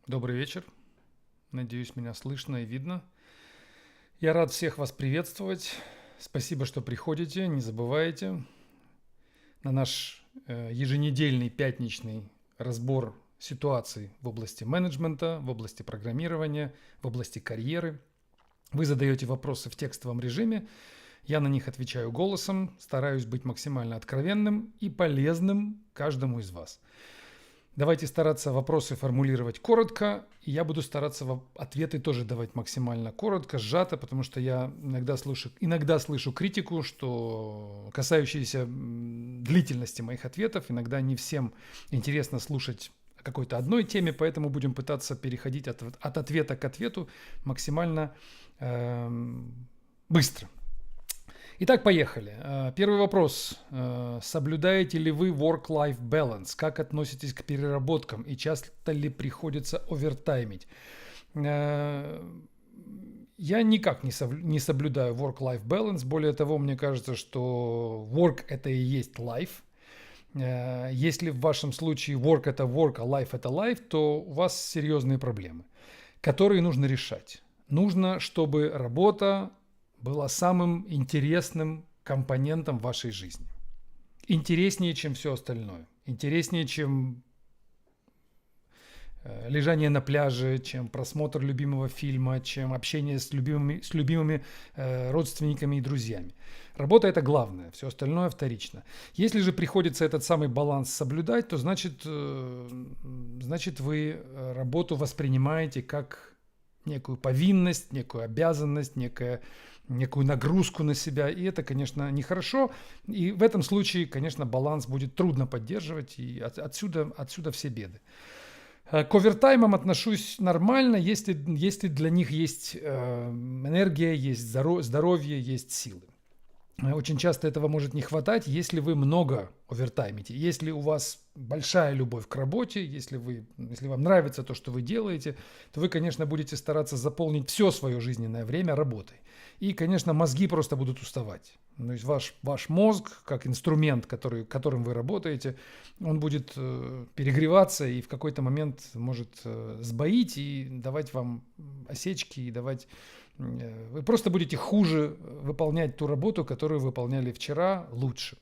Добрый вечер. Надеюсь, меня слышно и видно. Я рад всех вас приветствовать. Спасибо, что приходите. Не забывайте на наш еженедельный пятничный разбор ситуаций в области менеджмента, в области программирования, в области карьеры. Вы задаете вопросы в текстовом режиме. Я на них отвечаю голосом, стараюсь быть максимально откровенным и полезным каждому из вас. Давайте стараться вопросы формулировать коротко, и я буду стараться ответы тоже давать максимально коротко, сжато, потому что я иногда слышу критику, что касающиеся длительности моих ответов, иногда не всем интересно слушать о какой-то одной теме, поэтому будем пытаться переходить от ответа к ответу максимально быстро. Итак, поехали. Первый вопрос. Соблюдаете ли вы work-life balance? Как относитесь к переработкам и часто ли приходится овертаймить? Я никак не соблюдаю work-life balance. Более того, мне кажется, что work это и есть life. Если в вашем случае work это work, а life это life, то у вас серьезные проблемы, которые нужно решать. Нужно, чтобы работа была самым интересным компонентом вашей жизни. Интереснее, чем все остальное. Интереснее, чем лежание на пляже, чем просмотр любимого фильма, чем общение с любимыми родственниками и друзьями. Работа – это главное, все остальное вторично. Если же приходится этот самый баланс соблюдать, то значит вы работу воспринимаете как некую повинность, некую обязанность, некую нагрузку на себя, и это, конечно, нехорошо, и в этом случае, конечно, баланс будет трудно поддерживать, и отсюда все беды. К овертаймам отношусь нормально, если для них есть энергия, есть здоровье, есть силы. Очень часто этого может не хватать, если вы много овертаймите, если у вас большая любовь к работе, если вам нравится то, что вы делаете, то вы, конечно, будете стараться заполнить все свое жизненное время работой. И, конечно, мозги просто будут уставать. То есть ваш мозг, как инструмент, которым вы работаете, он будет перегреваться и в какой-то момент может сбоить и давать вам осечки, и вы просто будете хуже выполнять ту работу, которую выполняли вчера, лучше.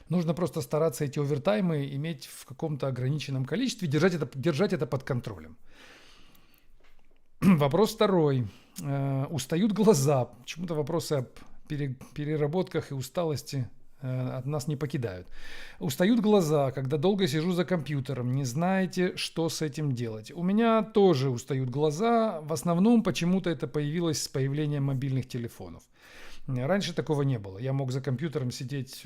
Нужно просто стараться эти овертаймы иметь в каком-то ограниченном количестве, держать это под контролем. Вопрос второй. Устают глаза. Почему-то вопросы об переработках и усталости от нас не покидают. Устают глаза, когда долго сижу за компьютером, не знаете, что с этим делать. У меня тоже устают глаза. В основном почему-то это появилось с появлением мобильных телефонов. Раньше такого не было. Я мог за компьютером сидеть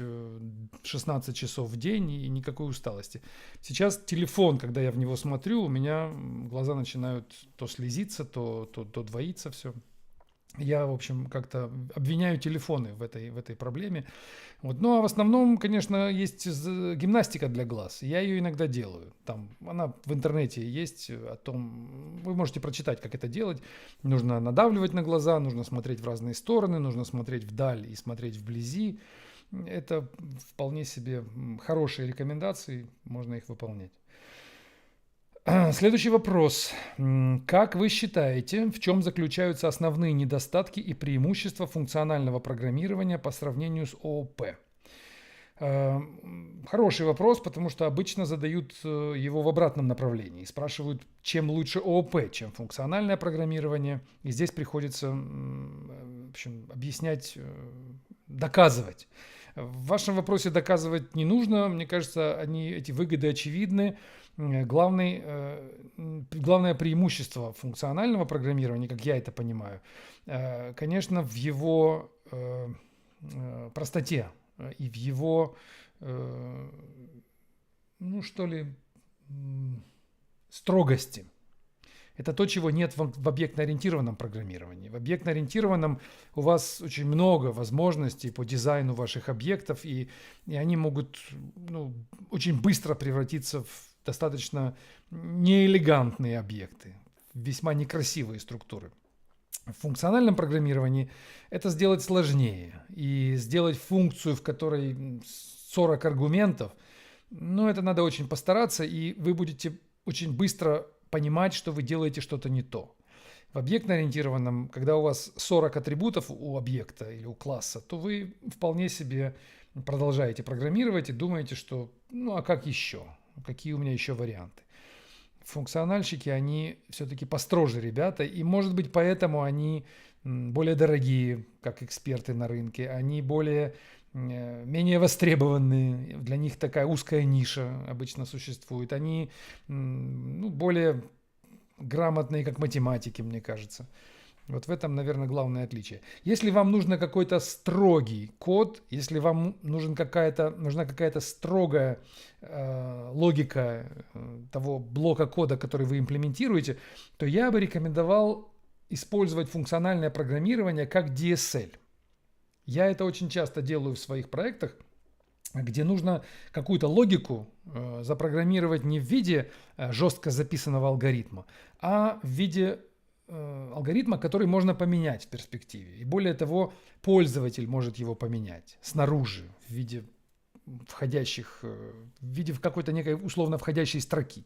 16 часов в день и никакой усталости. Сейчас телефон, когда я в него смотрю, у меня глаза начинают то слезиться, то двоиться все. Я, в общем, как-то обвиняю телефоны в этой проблеме. Ну, а в основном, конечно, есть гимнастика для глаз. Я ее иногда делаю. Она в интернете есть о том, вы можете прочитать, как это делать. Нужно надавливать на глаза, нужно смотреть в разные стороны, нужно смотреть вдаль и смотреть вблизи. Это вполне себе хорошие рекомендации, можно их выполнять. Следующий вопрос. Как вы считаете, в чем заключаются основные недостатки и преимущества функционального программирования по сравнению с ООП? Хороший вопрос, потому что обычно задают его в обратном направлении. Спрашивают, чем лучше ООП, чем функциональное программирование. И здесь приходится, в общем, объяснять, доказывать. В вашем вопросе доказывать не нужно. Мне кажется, эти выгоды очевидны. Главное преимущество функционального программирования, как я это понимаю, конечно, в его простоте и в его, строгости. Это то, чего нет в объектно-ориентированном программировании. В объектно-ориентированном у вас очень много возможностей по дизайну ваших объектов, и они могут очень быстро превратиться в достаточно неэлегантные объекты, весьма некрасивые структуры. В функциональном программировании это сделать сложнее. И сделать функцию, в которой 40 аргументов, это надо очень постараться, и вы будете очень быстро понимать, что вы делаете что-то не то. В объектно-ориентированном, когда у вас 40 атрибутов у объекта или у класса, то вы вполне себе продолжаете программировать и думаете, что ну а как еще? Какие у меня еще варианты? Функциональщики, они все-таки построже ребята, и может быть поэтому они более дорогие, как эксперты на рынке, они менее востребованные, для них такая узкая ниша обычно существует, они более грамотные, как математики, мне кажется. Вот в этом, наверное, главное отличие. Если вам нужно какой-то строгий код, если вам нужна какая-то строгая логика того блока кода, который вы имплементируете, то я бы рекомендовал использовать функциональное программирование как DSL. Я это очень часто делаю в своих проектах, где нужно какую-то логику запрограммировать не в виде жестко записанного алгоритма, а в виде алгоритма, который можно поменять в перспективе. И более того, пользователь может его поменять снаружи в виде какой-то некой условно входящей строки.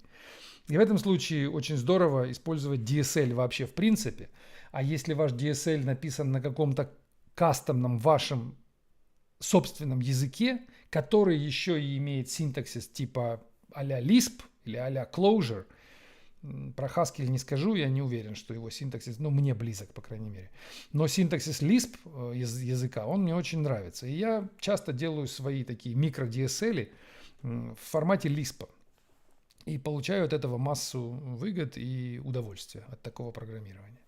И в этом случае очень здорово использовать DSL вообще в принципе. А если ваш DSL написан на каком-то кастомном вашем собственном языке, который еще и имеет синтаксис типа а-ля Lisp или а-ля Clojure. Про Haskell не скажу, я не уверен, что его синтаксис, мне близок, по крайней мере. Но синтаксис Lisp языка, он мне очень нравится. И я часто делаю свои такие микро-DSL в формате Lisp. И получаю от этого массу выгод и удовольствия от такого программирования.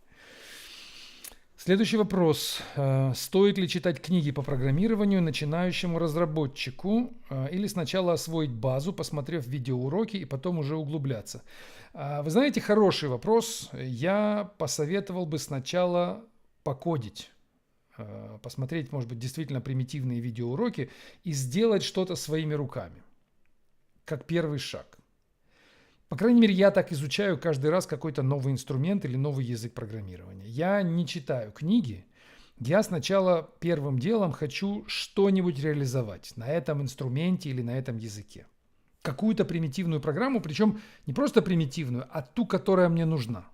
Следующий вопрос. Стоит ли читать книги по программированию начинающему разработчику или сначала освоить базу, посмотрев видеоуроки и потом уже углубляться? Вы знаете, хороший вопрос. Я посоветовал бы сначала покодить, посмотреть, может быть, действительно примитивные видеоуроки и сделать что-то своими руками, как первый шаг. По крайней мере, я так изучаю каждый раз какой-то новый инструмент или новый язык программирования. Я не читаю книги. Я сначала первым делом хочу что-нибудь реализовать на этом инструменте или на этом языке. Какую-то примитивную программу, причем не просто примитивную, а ту, которая мне нужна.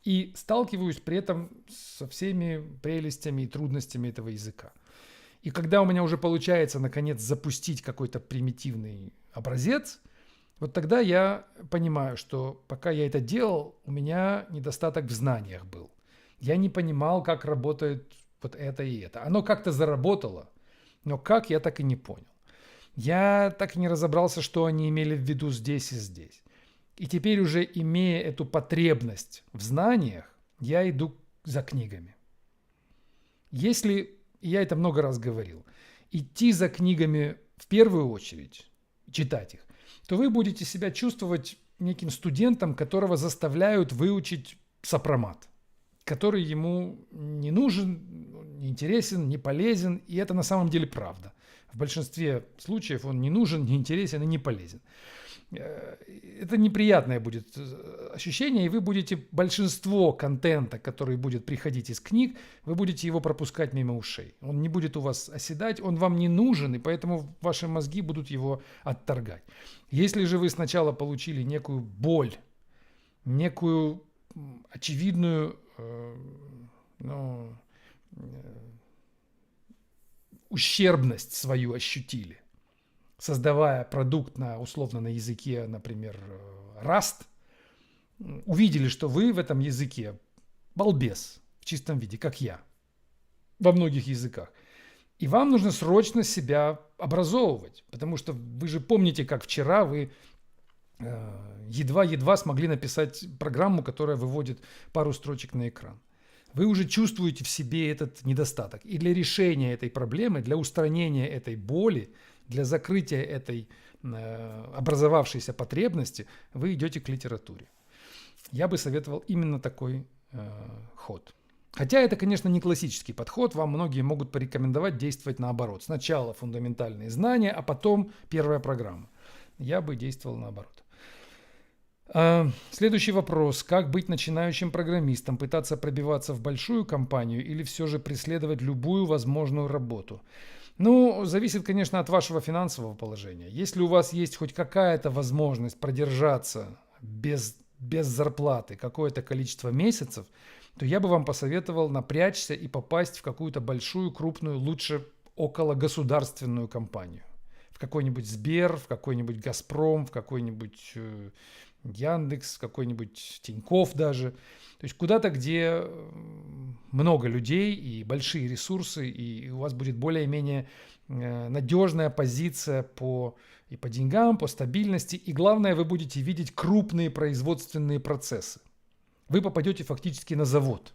И сталкиваюсь при этом со всеми прелестями и трудностями этого языка. И когда у меня уже получается, наконец, запустить какой-то примитивный образец, вот тогда я понимаю, что пока я это делал, у меня недостаток в знаниях был. Я не понимал, как работает вот это и это. Оно как-то заработало, но как, я так и не понял. Я так и не разобрался, что они имели в виду здесь и здесь. И теперь уже имея эту потребность в знаниях, я иду за книгами. Если, я это много раз говорил, идти за книгами в первую очередь, читать их, то вы будете себя чувствовать неким студентом, которого заставляют выучить сопромат, который ему не нужен, не интересен, не полезен, и это на самом деле правда. В большинстве случаев он не нужен, не интересен и не полезен. Это неприятное будет ощущение, и вы будете большинство контента, который будет приходить из книг, вы будете его пропускать мимо ушей. Он не будет у вас оседать, он вам не нужен, и поэтому ваши мозги будут его отторгать. Если же вы сначала получили некую боль, некую очевидную ущербность свою ощутили, создавая продукт условно на языке, например, Rust, увидели, что вы в этом языке балбес в чистом виде, как я, во многих языках. И вам нужно срочно себя образовывать, потому что вы же помните, как вчера вы едва-едва смогли написать программу, которая выводит пару строчек на экран. Вы уже чувствуете в себе этот недостаток. И для решения этой проблемы, для устранения этой боли, для закрытия этой образовавшейся потребности вы идете к литературе. Я бы советовал именно такой ход. Хотя это, конечно, не классический подход. Вам многие могут порекомендовать действовать наоборот. Сначала фундаментальные знания, а потом первая программа. Я бы действовал наоборот. Следующий вопрос. Как быть начинающим программистом? Пытаться пробиваться в большую компанию или все же преследовать любую возможную работу? Зависит, конечно, от вашего финансового положения. Если у вас есть хоть какая-то возможность продержаться без без зарплаты какое-то количество месяцев, то я бы вам посоветовал напрячься и попасть в какую-то большую, крупную, лучше окологосударственную компанию. В какой-нибудь Сбер, в какой-нибудь Газпром, в какой-нибудь Яндекс, в какой-нибудь Тинькофф даже. То есть куда-то, где много людей и большие ресурсы, и у вас будет более-менее надежная позиция и по деньгам, по стабильности. И главное, вы будете видеть крупные производственные процессы. Вы попадете фактически на завод.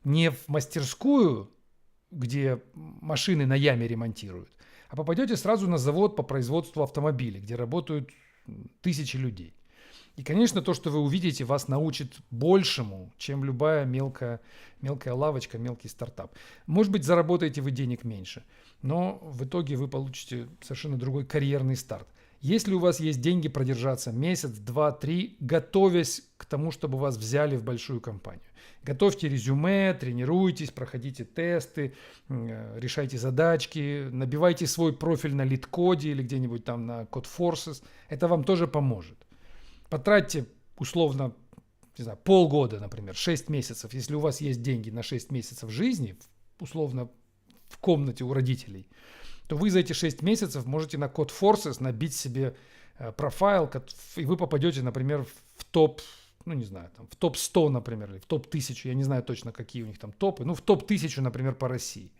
Не в мастерскую, где машины на яме ремонтируют, а попадете сразу на завод по производству автомобилей, где работают тысячи людей. И, конечно, то, что вы увидите, вас научит большему, чем любая мелкая лавочка, мелкий стартап. Может быть, заработаете вы денег меньше, но в итоге вы получите совершенно другой карьерный старт. Если у вас есть деньги продержаться месяц, два, три, готовясь к тому, чтобы вас взяли в большую компанию. Готовьте резюме, тренируйтесь, проходите тесты, решайте задачки, набивайте свой профиль на LeetCode или где-нибудь там на CodeForces. Это вам тоже поможет. Потратьте условно, не знаю, полгода, например, 6 месяцев. Если у вас есть деньги на 6 месяцев жизни, условно в комнате у родителей, то вы за эти 6 месяцев можете на CodeForces набить себе профайл, и вы попадете, например, в топ, ну не знаю, там, в топ-100, например, или в топ-1000, я не знаю точно, какие у них там топы, ну в топ-1000, например, по России.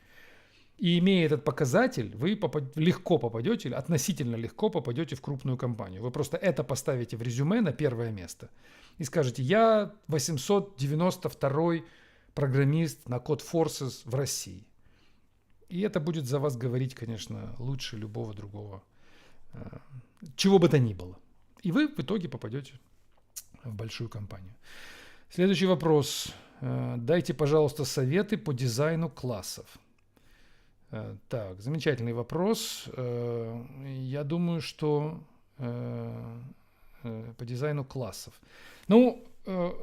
И имея этот показатель, вы легко попадете, относительно легко попадете в крупную компанию. Вы просто это поставите в резюме на первое место и скажете: я 892-й программист на CodeForces в России. И это будет за вас говорить, конечно, лучше любого другого, чего бы то ни было. И вы в итоге попадете в большую компанию. Следующий вопрос. Дайте, пожалуйста, советы по дизайну классов. Так, замечательный вопрос. Я думаю, что по дизайну классов. Ну,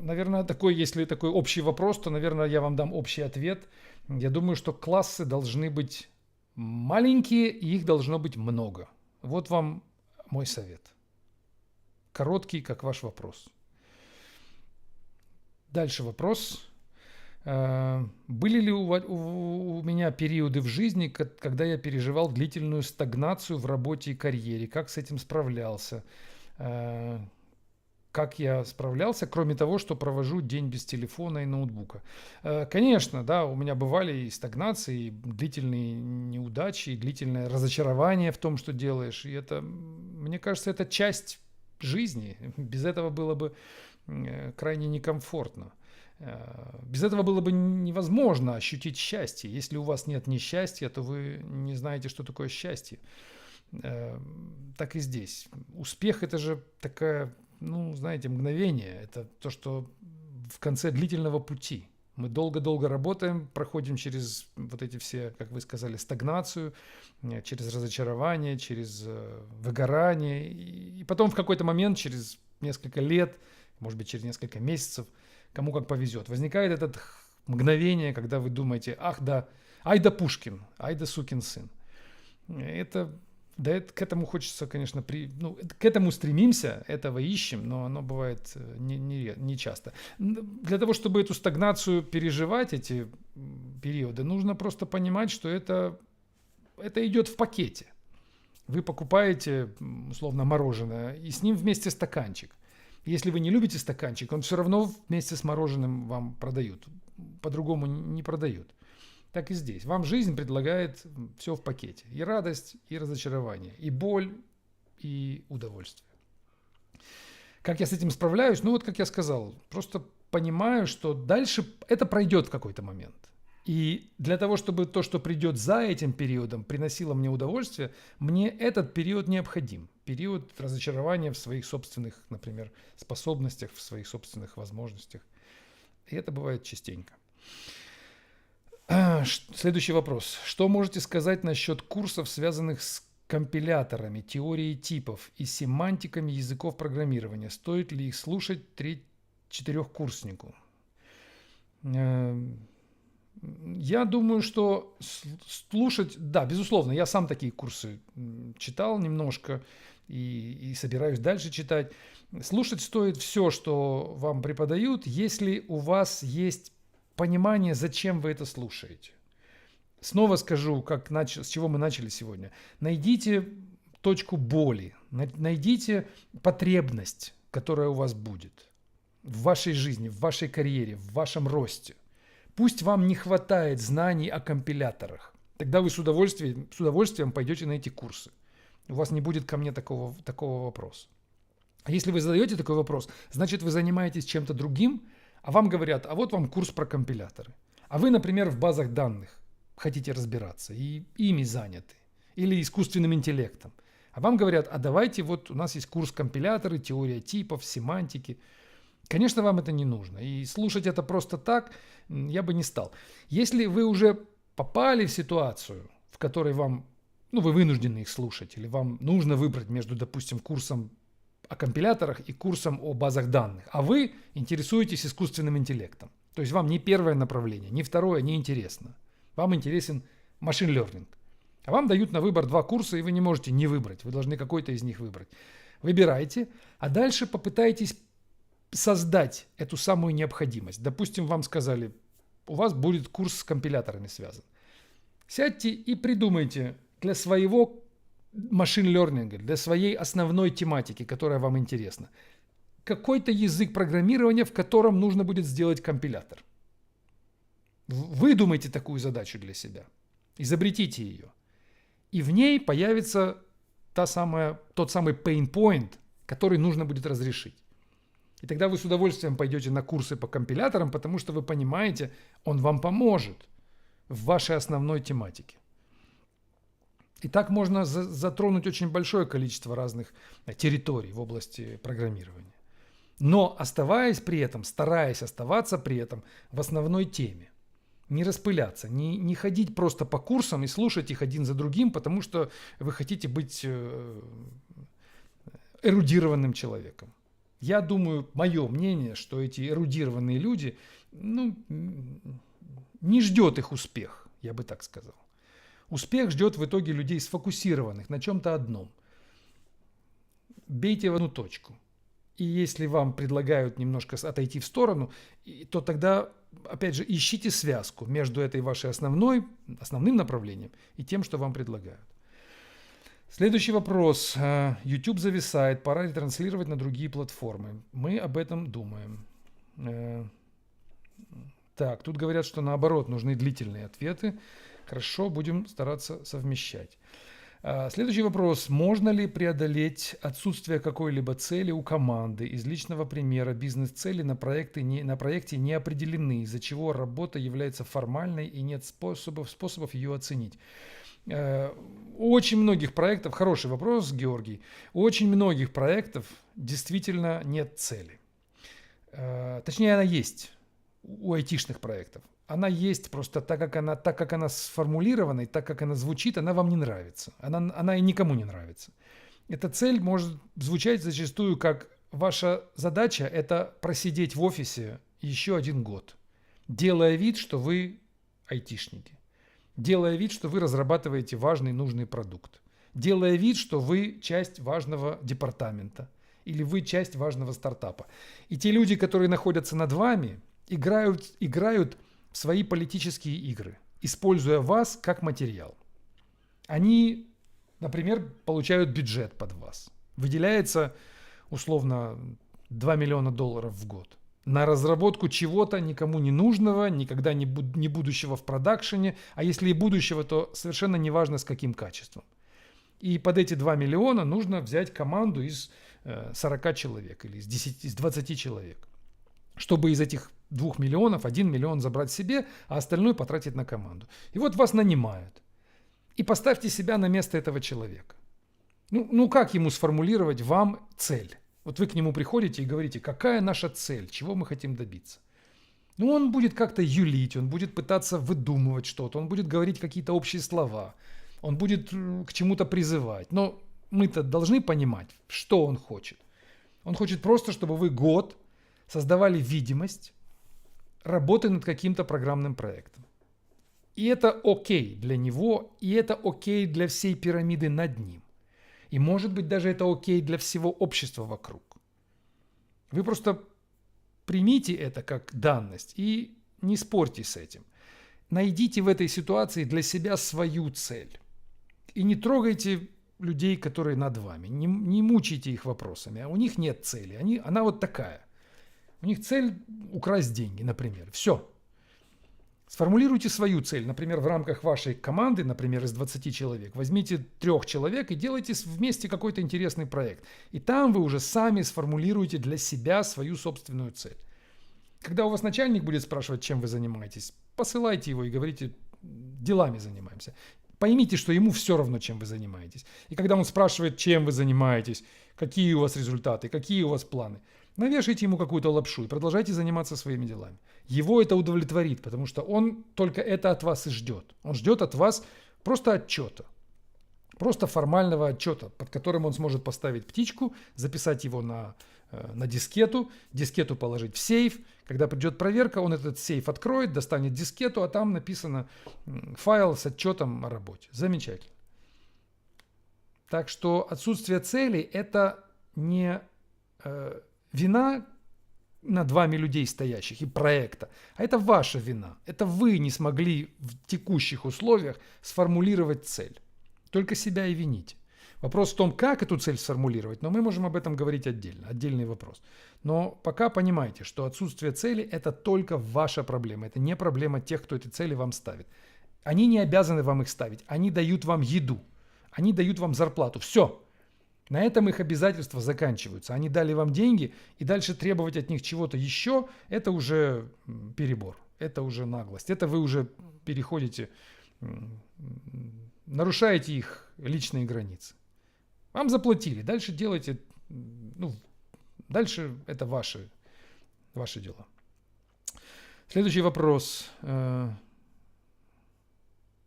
наверное, если такой общий вопрос, то, наверное, я вам дам общий ответ. Я думаю, что классы должны быть маленькие, и их должно быть много. Вот вам мой совет. Короткий, как ваш вопрос. Дальше вопрос. Были ли у меня периоды в жизни, когда я переживал длительную стагнацию в работе и карьере? Как с этим справлялся? Как я справлялся, кроме того, что провожу день без телефона и ноутбука? Конечно, да, у меня бывали и стагнации, и длительные неудачи, и длительное разочарование в том, что делаешь. И это, мне кажется, это часть жизни. Без этого было бы крайне некомфортно. Без этого было бы невозможно ощутить счастье. Если у вас нет несчастья, то вы не знаете, что такое счастье. Так и здесь. Успех – это же такая, ну, знаете, мгновение. Это то, что в конце длительного пути. Мы долго-долго работаем, проходим через вот эти все, как вы сказали, стагнацию, через разочарование, через выгорание. И потом в какой-то момент, через несколько лет, может быть, через несколько месяцев, кому как повезет, возникает это мгновение, когда вы думаете: ах да, ай да Пушкин, ай да сукин сын. К этому хочется, конечно, к этому стремимся, этого ищем, но оно бывает не часто. Для того, чтобы эту стагнацию переживать, эти периоды, нужно просто понимать, что это идет в пакете. Вы покупаете, условно, мороженое, и с ним вместе стаканчик. Если вы не любите стаканчик, он все равно вместе с мороженым вам продают. По-другому не продают. Так и здесь. Вам жизнь предлагает все в пакете. И радость, и разочарование, и боль, и удовольствие. Как я с этим справляюсь? Ну вот, как я сказал, просто понимаю, что дальше это пройдет в какой-то момент. И для того, чтобы то, что придет за этим периодом, приносило мне удовольствие, мне этот период необходим. Период разочарования в своих собственных, например, способностях, в своих собственных возможностях. И это бывает частенько. Следующий вопрос. Что можете сказать насчет курсов, связанных с компиляторами, теорией типов и семантиками языков программирования? Стоит ли их слушать 3-4-курснику? Я думаю, что слушать, да, безусловно, я сам такие курсы читал немножко, и собираюсь дальше читать. Слушать стоит все, что вам преподают, если у вас есть понимание, зачем вы это слушаете. Снова скажу, с чего мы начали сегодня. Найдите точку боли, найдите потребность, которая у вас будет в вашей жизни, в вашей карьере, в вашем росте. Пусть вам не хватает знаний о компиляторах. Тогда вы с удовольствием пойдете на эти курсы. У вас не будет ко мне такого вопроса. А если вы задаете такой вопрос, значит, вы занимаетесь чем-то другим, а вам говорят, а вот вам курс про компиляторы. А вы, например, в базах данных хотите разбираться и ими заняты. Или искусственным интеллектом. А вам говорят, а давайте вот у нас есть курс компиляторы, теория типов, семантики. Конечно, вам это не нужно. И слушать это просто так я бы не стал. Если вы уже попали в ситуацию, в которой вам, вы вынуждены их слушать, или вам нужно выбрать между, допустим, курсом о компиляторах и курсом о базах данных, а вы интересуетесь искусственным интеллектом. То есть вам ни первое направление, ни второе не интересно. Вам интересен machine learning. А вам дают на выбор 2 курса, и вы не можете не выбрать. Вы должны какой-то из них выбрать. Выбирайте, а дальше попытайтесь создать эту самую необходимость. Допустим, вам сказали, у вас будет курс с компиляторами связан. Сядьте и придумайте для своего machine learning, для своей основной тематики, которая вам интересна, какой-то язык программирования, в котором нужно будет сделать компилятор. Выдумайте такую задачу для себя. Изобретите ее. И в ней появится тот самый pain point, который нужно будет разрешить. И тогда вы с удовольствием пойдете на курсы по компиляторам, потому что вы понимаете, он вам поможет в вашей основной тематике. И так можно затронуть очень большое количество разных территорий в области программирования. Но стараясь оставаться при этом в основной теме. Не распыляться, не ходить просто по курсам и слушать их один за другим, потому что вы хотите быть эрудированным человеком. Я думаю, мое мнение, что эти эрудированные люди, не ждет их успех, я бы так сказал. Успех ждет в итоге людей сфокусированных на чем-то одном. Бейте в одну точку. И если вам предлагают немножко отойти в сторону, то тогда, опять же, ищите связку между этой вашей основным направлением и тем, что вам предлагают. Следующий вопрос. YouTube зависает, пора ретранслировать на другие платформы. Мы об этом думаем. Так, тут говорят, что наоборот, нужны длительные ответы. Хорошо, будем стараться совмещать. Следующий вопрос. Можно ли преодолеть отсутствие какой-либо цели у команды? Из личного примера бизнес-цели на проекте не определены, из-за чего работа является формальной и нет способов ее оценить. У очень многих проектов, хороший вопрос, Георгий, у очень многих проектов действительно нет цели. Точнее, она есть у айтишных проектов. Она есть, просто так как она сформулирована и так как она звучит, она вам не нравится. Она и никому не нравится. Эта цель может звучать зачастую как ваша задача – это просидеть в офисе еще 1 год, делая вид, что вы айтишники, делая вид, что вы разрабатываете важный, нужный продукт, делая вид, что вы часть важного департамента или вы часть важного стартапа. И те люди, которые находятся над вами, играют в свои политические игры, используя вас как материал. Они, например, получают бюджет под вас. Выделяется, условно, $2 миллиона в год на разработку чего-то никому не нужного, никогда не будущего в продакшене, а если и будущего, то совершенно неважно с каким качеством. И под эти 2 миллиона нужно взять команду из 40 человек или из 20 человек, чтобы из этих 2 миллионов 1 миллион забрать себе, а остальное потратить на команду. И вот вас нанимают. И поставьте себя на место этого человека. Как ему сформулировать вам цель? Вот вы к нему приходите и говорите, какая наша цель, чего мы хотим добиться. Он будет как-то юлить, он будет пытаться выдумывать что-то, он будет говорить какие-то общие слова, он будет к чему-то призывать. Но мы-то должны понимать, что он хочет. Он хочет просто, чтобы вы год создавали видимость работы над каким-то программным проектом. И это окей для него, и это окей для всей пирамиды над ним. И может быть даже это окей для всего общества вокруг. Вы просто примите это как данность и не спорьте с этим. Найдите в этой ситуации для себя свою цель. И не трогайте людей, которые над вами. Не мучайте их вопросами. А у них нет цели. Она вот такая. У них цель украсть деньги, например. Все. Сформулируйте свою цель. Например, в рамках вашей команды, например, из 20 человек, возьмите 3 человек и делайте вместе какой-то интересный проект. И там вы уже сами сформулируете для себя свою собственную цель. Когда у вас начальник будет спрашивать, чем вы занимаетесь, посылайте его и говорите, делами занимаемся. Поймите, что ему все равно, чем вы занимаетесь. И когда он спрашивает, чем вы занимаетесь, какие у вас результаты, какие у вас планы, навешайте ему какую-то лапшу и продолжайте заниматься своими делами. Его это удовлетворит, потому что он только это от вас и ждет. Он ждет от вас просто отчета. Просто формального отчета, под которым он сможет поставить птичку, записать его на дискету положить в сейф. Когда придет проверка, он этот сейф откроет, достанет дискету, а там написано файл с отчетом о работе. Замечательно. Так что отсутствие цели – это не вина над вами людей стоящих и проекта, а это ваша вина. Это вы не смогли в текущих условиях сформулировать цель. Только себя и вините. Вопрос в том, как эту цель сформулировать, но мы можем об этом говорить отдельно, отдельный вопрос. Но пока понимайте, что отсутствие цели – это только ваша проблема, это не проблема тех, кто эти цели вам ставит. Они не обязаны вам их ставить, они дают вам еду, они дают вам зарплату, все. На этом их обязательства заканчиваются. Они дали вам деньги, и дальше требовать от них чего-то еще – это уже перебор, это уже наглость, это вы уже переходите, нарушаете их личные границы. Вам заплатили, дальше делайте, дальше это ваши дела. Следующий вопрос.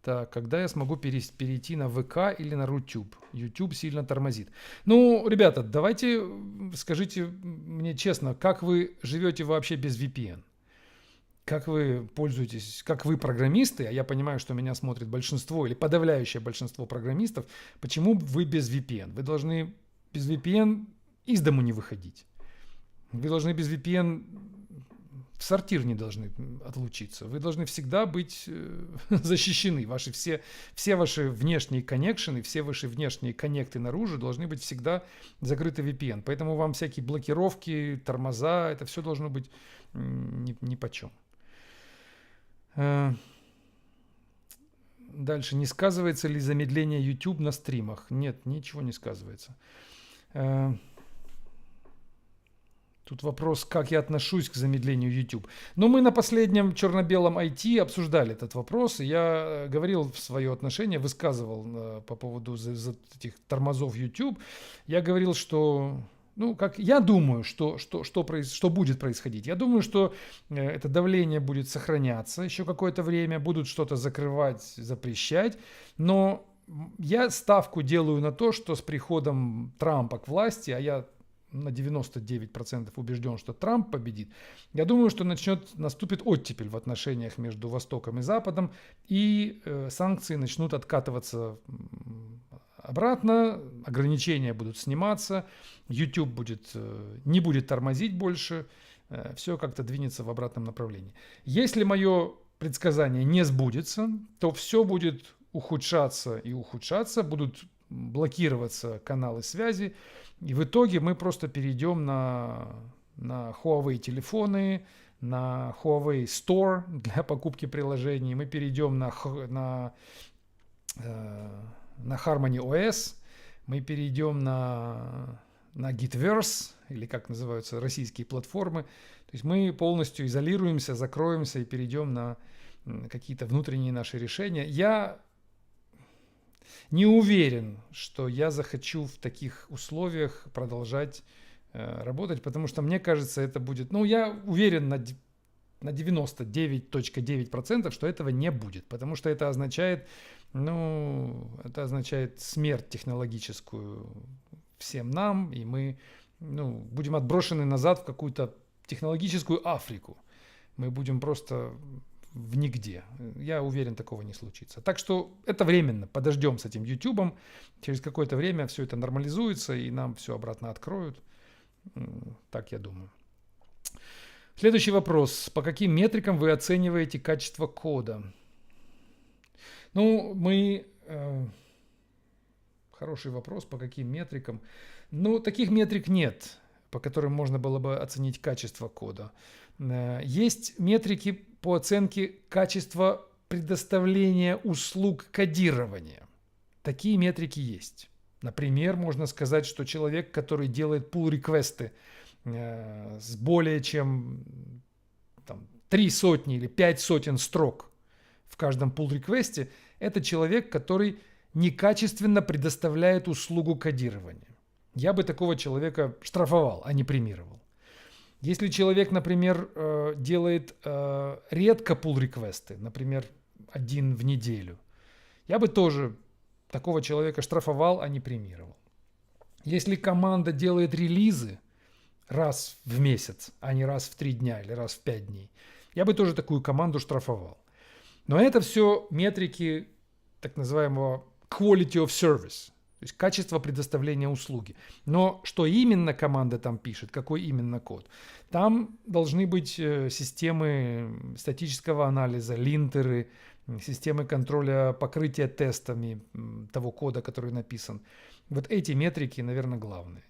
Так, когда я смогу перейти на ВК или на Рутюб? YouTube сильно тормозит. Ребята, давайте скажите мне честно, как вы живете вообще без VPN? Как вы пользуетесь, как вы программисты, а я понимаю, что меня смотрит большинство или подавляющее большинство программистов, почему вы без VPN? Вы должны без VPN из дому не выходить. Вы должны без VPN в сортир не должны отлучиться. Вы должны всегда быть защищены. Все ваши внешние коннекшены, все ваши внешние коннекты наружу должны быть всегда закрыты VPN. Поэтому вам всякие блокировки, тормоза, это все должно быть нипочем. Дальше. Не сказывается ли замедление YouTube на стримах? Нет, ничего не сказывается. Тут вопрос, как я отношусь к замедлению YouTube. Мы на последнем черно-белом IT обсуждали этот вопрос. И я говорил свое отношение, высказывал по поводу этих тормозов YouTube. Я говорил, что... как я думаю, что будет происходить. Я думаю, что это давление будет сохраняться еще какое-то время, будут что-то закрывать, запрещать. Но я ставку делаю на то, что с приходом Трампа к власти, а я на 99% убежден, что Трамп победит, я думаю, что наступит оттепель в отношениях между Востоком и Западом, и санкции начнут откатываться обратно, ограничения будут сниматься, YouTube не будет тормозить больше, все как-то двинется в обратном направлении. Если мое предсказание не сбудется, то все будет ухудшаться и ухудшаться, будут блокироваться каналы связи, и в итоге мы просто перейдем на Huawei телефоны, на Huawei Store для покупки приложений, мы перейдем на Harmony OS, мы перейдем на Gitverse, или как называются российские платформы. То есть мы полностью изолируемся, закроемся и перейдем на какие-то внутренние наши решения. Я не уверен, что я захочу в таких условиях продолжать работать, потому что мне кажется, это будет... я уверен на 99.9%, что этого не будет, потому что это означает смерть технологическую всем нам, и мы будем отброшены назад в какую-то технологическую Африку. Мы будем просто в нигде. Я уверен, такого не случится. Так что это временно. Подождем с этим YouTube. Через какое-то время все это нормализуется, и нам все обратно откроют. Так я думаю. Следующий вопрос. По каким метрикам вы оцениваете качество кода? Ну, хороший вопрос, по каким метрикам. Ну, таких метрик нет, по которым можно было бы оценить качество кода. Есть метрики по оценке качества предоставления услуг кодирования. Такие метрики есть. Например, можно сказать, что человек, который делает pull-реквесты с более чем 3 сотни или 5 сотен строк в каждом pull-реквесте, это человек, который некачественно предоставляет услугу кодирования. Я бы такого человека штрафовал, а не премировал. Если человек, например, делает редко pull-реквесты, например, 1 в неделю, я бы тоже такого человека штрафовал, а не премировал. Если команда делает релизы раз в месяц, а не раз в 3 дня или раз в 5 дней, я бы тоже такую команду штрафовал. Но это все метрики так называемого quality of service, то есть качество предоставления услуги. Но что именно команда там пишет, какой именно код? Там должны быть системы статического анализа, линтеры, системы контроля покрытия тестами того кода, который написан. Вот эти метрики, наверное, главные.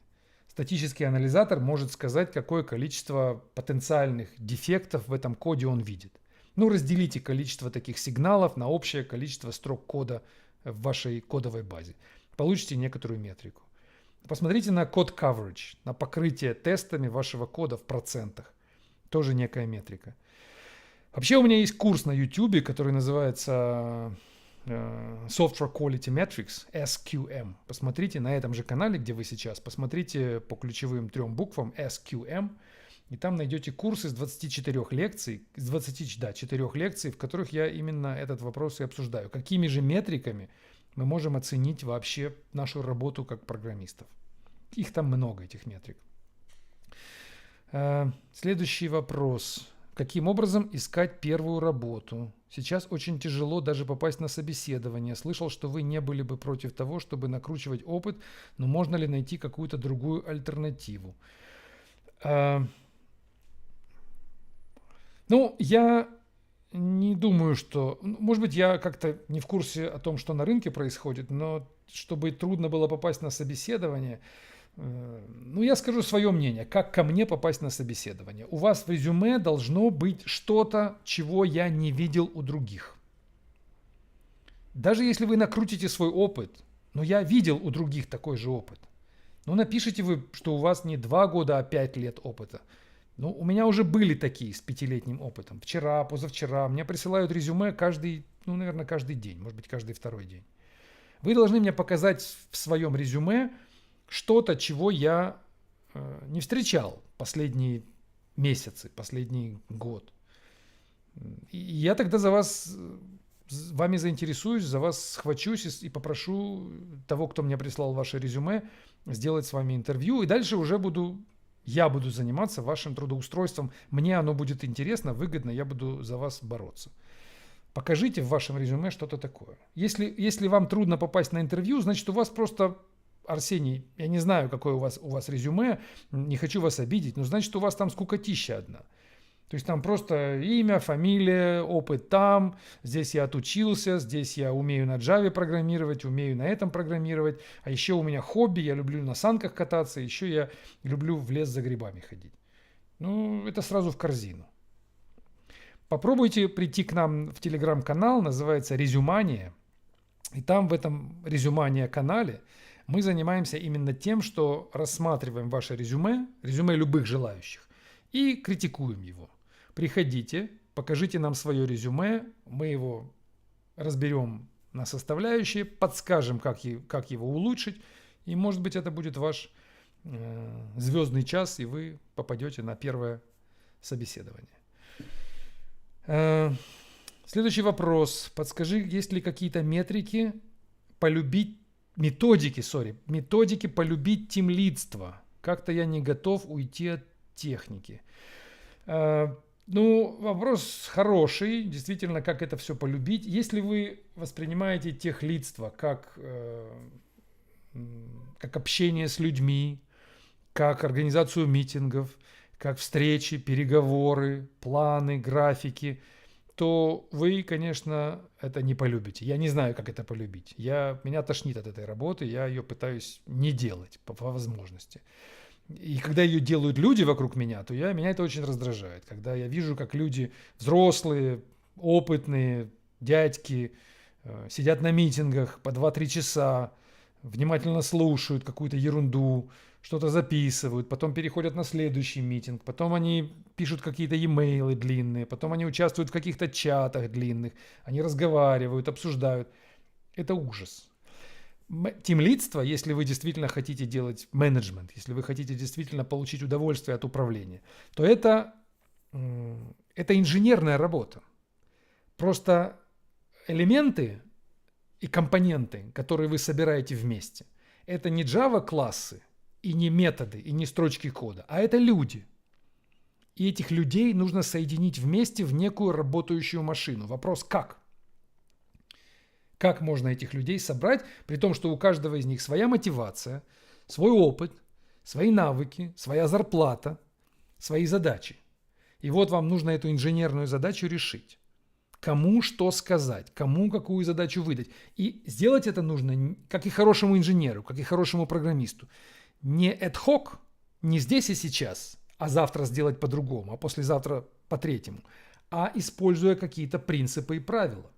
Статический анализатор может сказать, какое количество потенциальных дефектов в этом коде он видит. Ну, разделите количество таких сигналов на общее количество строк кода в вашей кодовой базе. Получите некоторую метрику. Посмотрите на код coverage, на покрытие тестами вашего кода в процентах. Тоже некая метрика. Вообще у меня есть курс на YouTube, который называется Software Quality Metrics, SQM. Посмотрите на этом же канале, где вы сейчас. Посмотрите по ключевым 3 буквам SQM. И там найдете курс из 24 лекций, в которых я именно этот вопрос и обсуждаю. Какими же метриками мы можем оценить вообще нашу работу как программистов? Их там много, этих метрик. Следующий вопрос. Каким образом искать первую работу? Сейчас очень тяжело даже попасть на собеседование. Слышал, что вы не были бы против того, чтобы накручивать опыт, но можно ли найти какую-то другую альтернативу? Ну, я не думаю, что... Может быть, я как-то не в курсе о том, что на рынке происходит, но чтобы трудно было попасть на собеседование, ну, я скажу свое мнение, как ко мне попасть на собеседование. У вас в резюме должно быть что-то, чего я не видел у других. Даже если вы накрутите свой опыт, но я видел у других такой же опыт. Ну, напишите вы, что у вас не 2 года, а 5 лет опыта. Ну, у меня уже были такие с 5-летним опытом. Вчера, позавчера. Мне присылают резюме наверное, каждый день. Может быть, каждый 2-й день. Вы должны мне показать в своем резюме что-то, чего я не встречал последние месяцы, последний год. И я тогда вами заинтересуюсь, за вас схвачусь и попрошу того, кто мне прислал ваше резюме, сделать с вами интервью. И дальше уже я буду заниматься вашим трудоустройством. Мне оно будет интересно, выгодно, я буду за вас бороться. Покажите в вашем резюме что-то такое. Если вам трудно попасть на интервью, значит, у вас просто, Арсений, я не знаю, какое у вас резюме, не хочу вас обидеть, но значит, у вас там скукотища одна. То есть там просто имя, фамилия, опыт там, здесь я отучился, здесь я умею на Java программировать, умею на этом программировать, а еще у меня хобби, я люблю на санках кататься, еще я люблю в лес за грибами ходить. Ну, это сразу в корзину. Попробуйте прийти к нам в телеграм-канал, называется «Резюмания», и там в этом «Резюмания» канале мы занимаемся именно тем, что рассматриваем ваше резюме любых желающих, и критикуем его. Приходите, покажите нам свое резюме, мы его разберем на составляющие, подскажем, как его улучшить, и, может быть, это будет ваш звездный час, и вы попадете на первое собеседование. Следующий вопрос. Подскажи, есть ли какие-то методики полюбить тимлидство? Как-то я не готов уйти от техники. Ну, вопрос хороший, действительно, как это все полюбить. Если вы воспринимаете техлидство как общение с людьми, как организацию митингов, как встречи, переговоры, планы, графики, то вы, конечно, это не полюбите. Я не знаю, как это полюбить. Меня тошнит от этой работы, я ее пытаюсь не делать по возможности. И когда ее делают люди вокруг меня, то меня это очень раздражает. Когда я вижу, как люди взрослые, опытные, дядьки, сидят на митингах по 2-3 часа, внимательно слушают какую-то ерунду, что-то записывают, потом переходят на следующий митинг, потом они пишут какие-то e-mailы длинные, потом они участвуют в каких-то чатах длинных, они разговаривают, обсуждают. Это ужас. Тимлидство, если вы действительно хотите делать менеджмент, если вы хотите действительно получить удовольствие от управления, то это инженерная работа. Просто элементы и компоненты, которые вы собираете вместе, это не Java классы и не методы, и не строчки кода, а это люди. И этих людей нужно соединить вместе в некую работающую машину. Вопрос как? Как можно этих людей собрать, при том, что у каждого из них своя мотивация, свой опыт, свои навыки, своя зарплата, свои задачи. И вот вам нужно эту инженерную задачу решить. Кому что сказать, кому какую задачу выдать. И сделать это нужно, как и хорошему инженеру, как и хорошему программисту. Не ad hoc, не здесь и сейчас, а завтра сделать по-другому, а послезавтра по-третьему, а используя какие-то принципы и правила.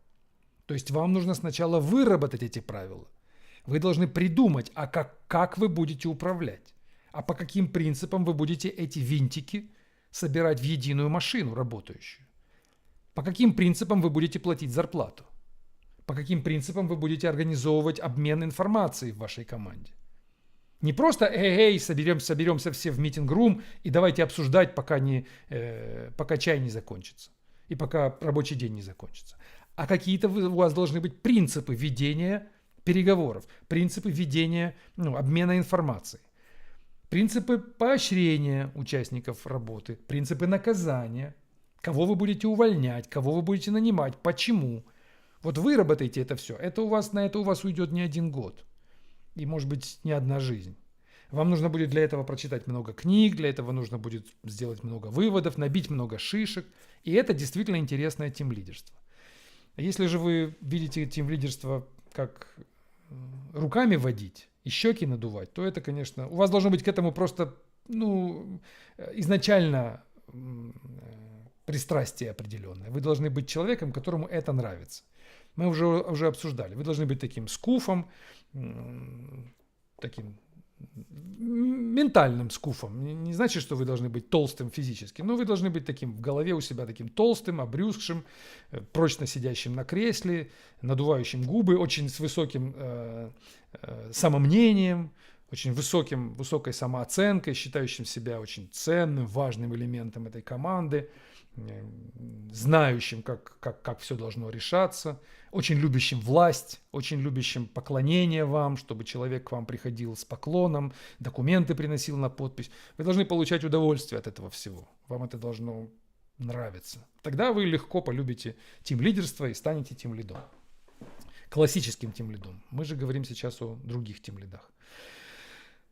То есть вам нужно сначала выработать эти правила. Вы должны придумать, а как вы будете управлять, а по каким принципам вы будете эти винтики собирать в единую машину работающую. По каким принципам вы будете платить зарплату? По каким принципам вы будете организовывать обмен информацией в вашей команде? Не просто соберемся все в митинг-рум и давайте обсуждать, пока чай не закончится и пока рабочий день не закончится. А какие-то у вас должны быть принципы ведения переговоров, принципы ведения обмена информацией, принципы поощрения участников работы, принципы наказания, кого вы будете увольнять, кого вы будете нанимать, почему. Вот выработайте это все. На это у вас уйдет не один год. И, может быть, не одна жизнь. Вам нужно будет для этого прочитать много книг, для этого нужно будет сделать много выводов, набить много шишек. И это действительно интересное тимлидерство. Если же вы видите тимлидерство как руками водить и щеки надувать, то это, конечно, у вас должно быть к этому просто изначально пристрастие определенное. Вы должны быть человеком, которому это нравится. Мы уже обсуждали. Вы должны быть таким скуфом, таким ментальным скуфом. Не значит, что вы должны быть толстым физически, но вы должны быть таким в голове у себя таким толстым, обрюзгшим, прочно сидящим на кресле, надувающим губы, очень с высоким самомнением, очень высокой самооценкой, считающим себя очень ценным, важным элементом этой команды, знающим, как все должно решаться, очень любящим власть, очень любящим поклонение вам, чтобы человек к вам приходил с поклоном, документы приносил на подпись. Вы должны получать удовольствие от этого всего. Вам это должно нравиться. Тогда вы легко полюбите тимлидерство и станете тимлидом. Классическим тимлидом. Мы же говорим сейчас о других тимлидах.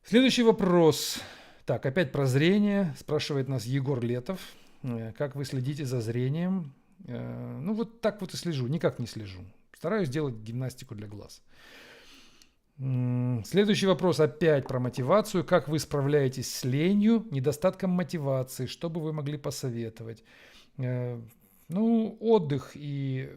Следующий вопрос. Так, опять про зрение. Спрашивает нас Егор Летов. Как вы следите за зрением? Вот так вот и слежу. Никак не слежу. Стараюсь делать гимнастику для глаз. Следующий вопрос опять про мотивацию. Как вы справляетесь с ленью, недостатком мотивации? Что бы вы могли посоветовать? Отдых и...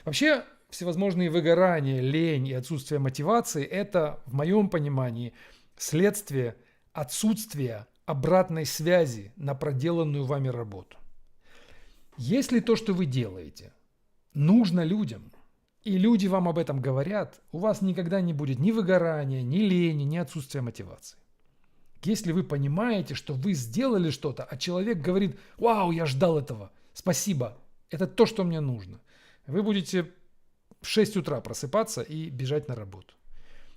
Вообще, всевозможные выгорания, лень и отсутствие мотивации – это, в моем понимании, следствие отсутствия обратной связи на проделанную вами работу. Если то, что вы делаете, нужно людям, и люди вам об этом говорят, у вас никогда не будет ни выгорания, ни лени, ни отсутствия мотивации. Если вы понимаете, что вы сделали что-то, а человек говорит: «Вау, я ждал этого, спасибо, это то, что мне нужно», вы будете в 6 утра просыпаться и бежать на работу.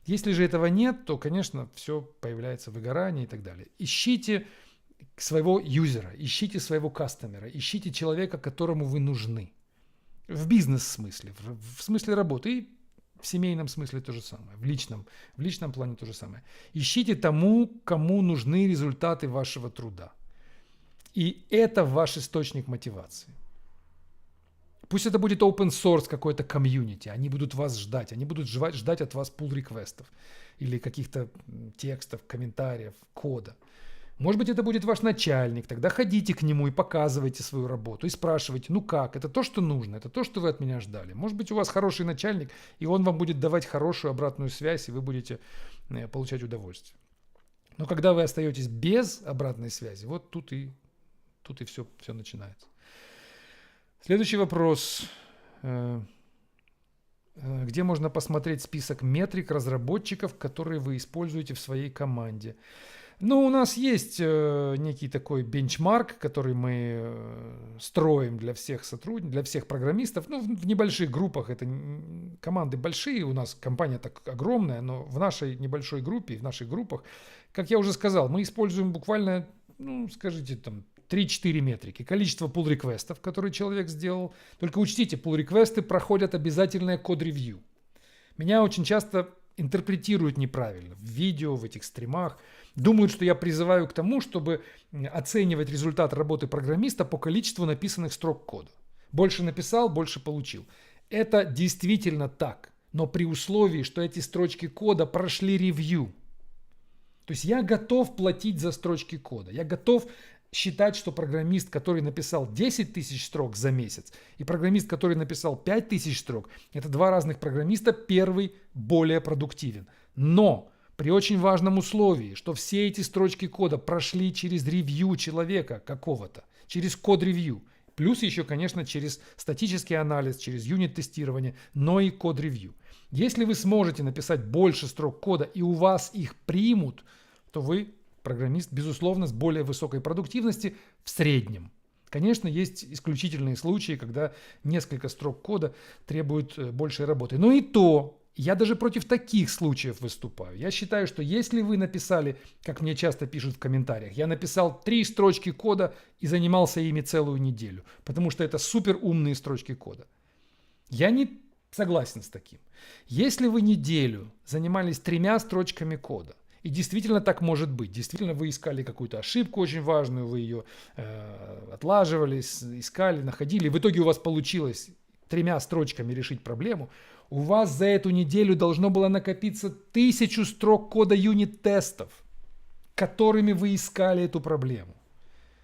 Если же этого нет, то, конечно, все появляется выгорание и так далее. Ищите своего юзера, ищите своего кастомера, ищите человека, которому вы нужны. В бизнес-смысле, в смысле работы и в семейном смысле то же самое, в личном плане то же самое. Ищите тому, кому нужны результаты вашего труда. И это ваш источник мотивации. Пусть это будет open source какой-то комьюнити, они будут вас ждать, они будут ждать от вас pull реквестов или каких-то текстов, комментариев, кода. Может быть, это будет ваш начальник, тогда ходите к нему и показывайте свою работу, и спрашивайте, ну как, это то, что нужно, это то, что вы от меня ждали. Может быть, у вас хороший начальник, и он вам будет давать хорошую обратную связь, и вы будете получать удовольствие. Но когда вы остаетесь без обратной связи, вот тут и все начинается. Следующий вопрос. Где можно посмотреть список метрик разработчиков, которые вы используете в своей команде? Ну, у нас есть некий такой бенчмарк, который мы строим для всех сотрудников, для всех программистов. Ну, в небольших группах, это команды большие, у нас компания так огромная, но в нашей небольшой группе, в наших группах, как я уже сказал, мы используем буквально, ну, скажите, там, 3-4 метрики. Количество pull-реквестов, которые человек сделал. Только учтите, pull-реквесты проходят обязательное код-ревью. Меня очень часто интерпретируют неправильно в видео, в этих стримах. Думают, что я призываю к тому, чтобы оценивать результат работы программиста по количеству написанных строк кода. Больше написал, больше получил. Это действительно так, но при условии, что эти строчки кода прошли ревью. То есть я готов платить за строчки кода. Я готов считать, что программист, который написал 10 тысяч строк за месяц, и программист, который написал 5 тысяч строк, это два разных программиста, первый более продуктивен. Но при очень важном условии, что все эти строчки кода прошли через ревью человека какого-то, через код-ревью, плюс еще, конечно, через статический анализ, через юнит-тестирование, но и код-ревью. Если вы сможете написать больше строк кода и у вас их примут, то вы программист, безусловно, с более высокой продуктивностью в среднем. Конечно, есть исключительные случаи, когда несколько строк кода требуют большей работы. Но и то, я даже против таких случаев выступаю. Я считаю, что если вы написали, как мне часто пишут в комментариях, я написал 3 строчки кода и занимался ими целую неделю, потому что это супер умные строчки кода. Я не согласен с таким. Если вы неделю занимались 3 строчками кода, и действительно так может быть. Действительно вы искали какую-то ошибку очень важную, вы ее отлаживали, искали, находили. В итоге у вас получилось 3 строчками решить проблему. У вас за эту неделю должно было накопиться 1000 строк кода юнит-тестов, которыми вы искали эту проблему.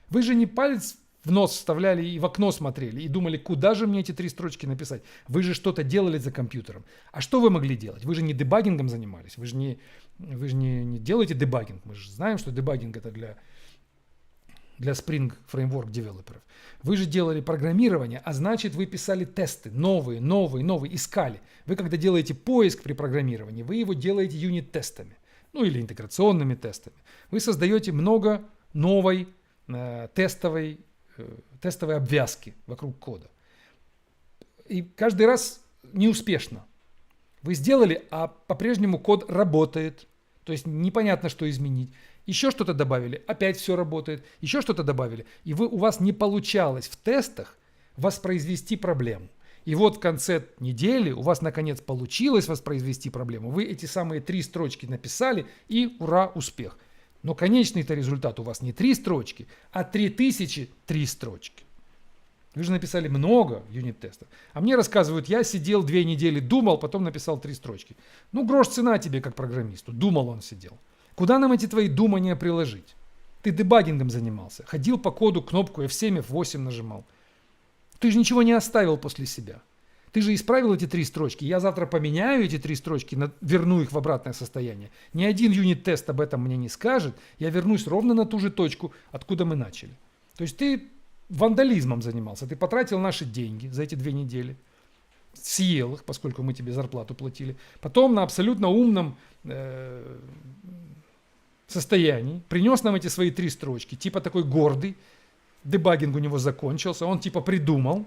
Вы же не палец в нос вставляли и в окно смотрели и думали, куда же мне эти 3 строчки написать. Вы же что-то делали за компьютером. А что вы могли делать? Вы же не дебагингом занимались, вы же не делаете дебагинг. Мы же знаем, что дебагинг это для Spring Framework девелоперов. Вы же делали программирование, а значит вы писали тесты, новые, искали. Вы когда делаете поиск при программировании, вы его делаете юнит-тестами, ну или интеграционными тестами. Вы создаете много новой тестовой обвязки вокруг кода. И каждый раз неуспешно. Вы сделали, а по-прежнему код работает. То есть непонятно, что изменить. Еще что-то добавили, опять все работает. Еще что-то добавили. И у вас не получалось в тестах воспроизвести проблему. И вот в конце недели у вас наконец получилось воспроизвести проблему. Вы эти самые 3 строчки написали и ура, успех. Но конечный-то результат у вас не 3 строчки, а 3003 строчки. Вы же написали много юнит-тестов. А мне рассказывают, я сидел 2 недели, думал, потом написал 3 строчки. Ну, грош цена тебе, как программисту. Думал он сидел. Куда нам эти твои думания приложить? Ты дебагингом занимался. Ходил по коду, кнопку F7, F8 нажимал. Ты же ничего не оставил после себя. Ты же исправил эти 3 строчки. Я завтра поменяю эти 3 строчки, верну их в обратное состояние. Ни один юнит-тест об этом мне не скажет. Я вернусь ровно на ту же точку, откуда мы начали. То есть ты вандализмом занимался. Ты потратил наши деньги за эти 2 недели. Съел их, поскольку мы тебе зарплату платили. Потом на абсолютно умном состоянии принес нам эти свои 3 строчки. Типа такой гордый. Дебагинг у него закончился. Он типа придумал,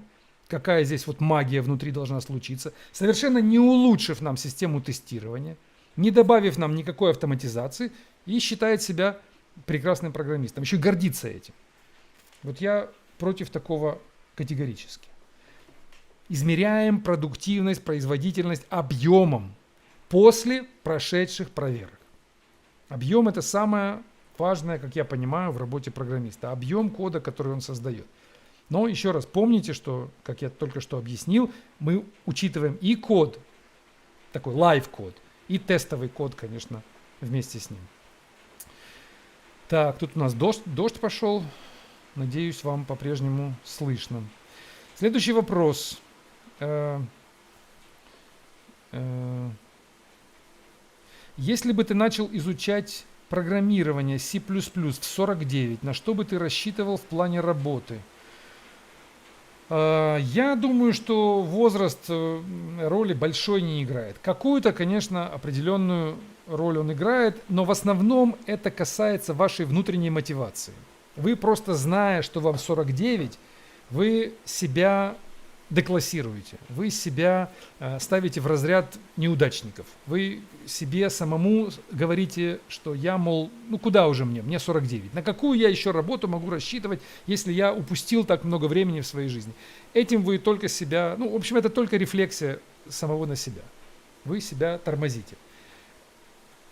какая здесь вот магия внутри должна случиться, совершенно не улучшив нам систему тестирования, не добавив нам никакой автоматизации, и считает себя прекрасным программистом, еще и гордиться этим. Вот я против такого категорически. Измеряем продуктивность, производительность объемом после прошедших проверок. Объем – это самое важное, как я понимаю, в работе программиста. Объем кода, который он создает. Но еще раз помните, что, как я только что объяснил, мы учитываем и код, такой лайв-код, и тестовый код, конечно, вместе с ним. Так, тут у нас дождь пошел. Надеюсь, вам по-прежнему слышно. Следующий вопрос. Если бы ты начал изучать программирование C++ в 49, на что бы ты рассчитывал в плане работы? Я думаю, что возраст роли большой не играет. Какую-то, конечно, определенную роль он играет, но в основном это касается вашей внутренней мотивации. Вы просто зная, что вам 49, вы себя деклассируете, вы себя ставите в разряд неудачников. Вы себе самому говорите, что я, мол, ну куда уже мне 49. На какую я еще работу могу рассчитывать, если я упустил так много времени в своей жизни? Этим вы только себя, в общем, это только рефлексия самого на себя. Вы себя тормозите.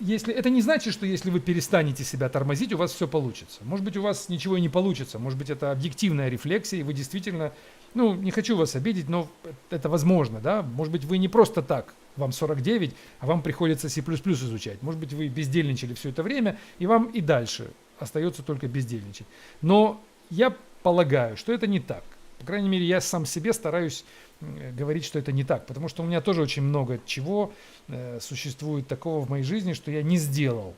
Это не значит, что если вы перестанете себя тормозить, у вас все получится. Может быть, у вас ничего и не получится. Может быть, это объективная рефлексия, и вы действительно, не хочу вас обидеть, но это возможно, да? Может быть, вы не просто так, вам 49, а вам приходится C++ изучать. Может быть, вы бездельничали все это время, и вам и дальше остается только бездельничать. Но я полагаю, что это не так. По крайней мере, я сам себе стараюсь говорить, что это не так, потому что у меня тоже очень много чего существует такого в моей жизни, что я не сделал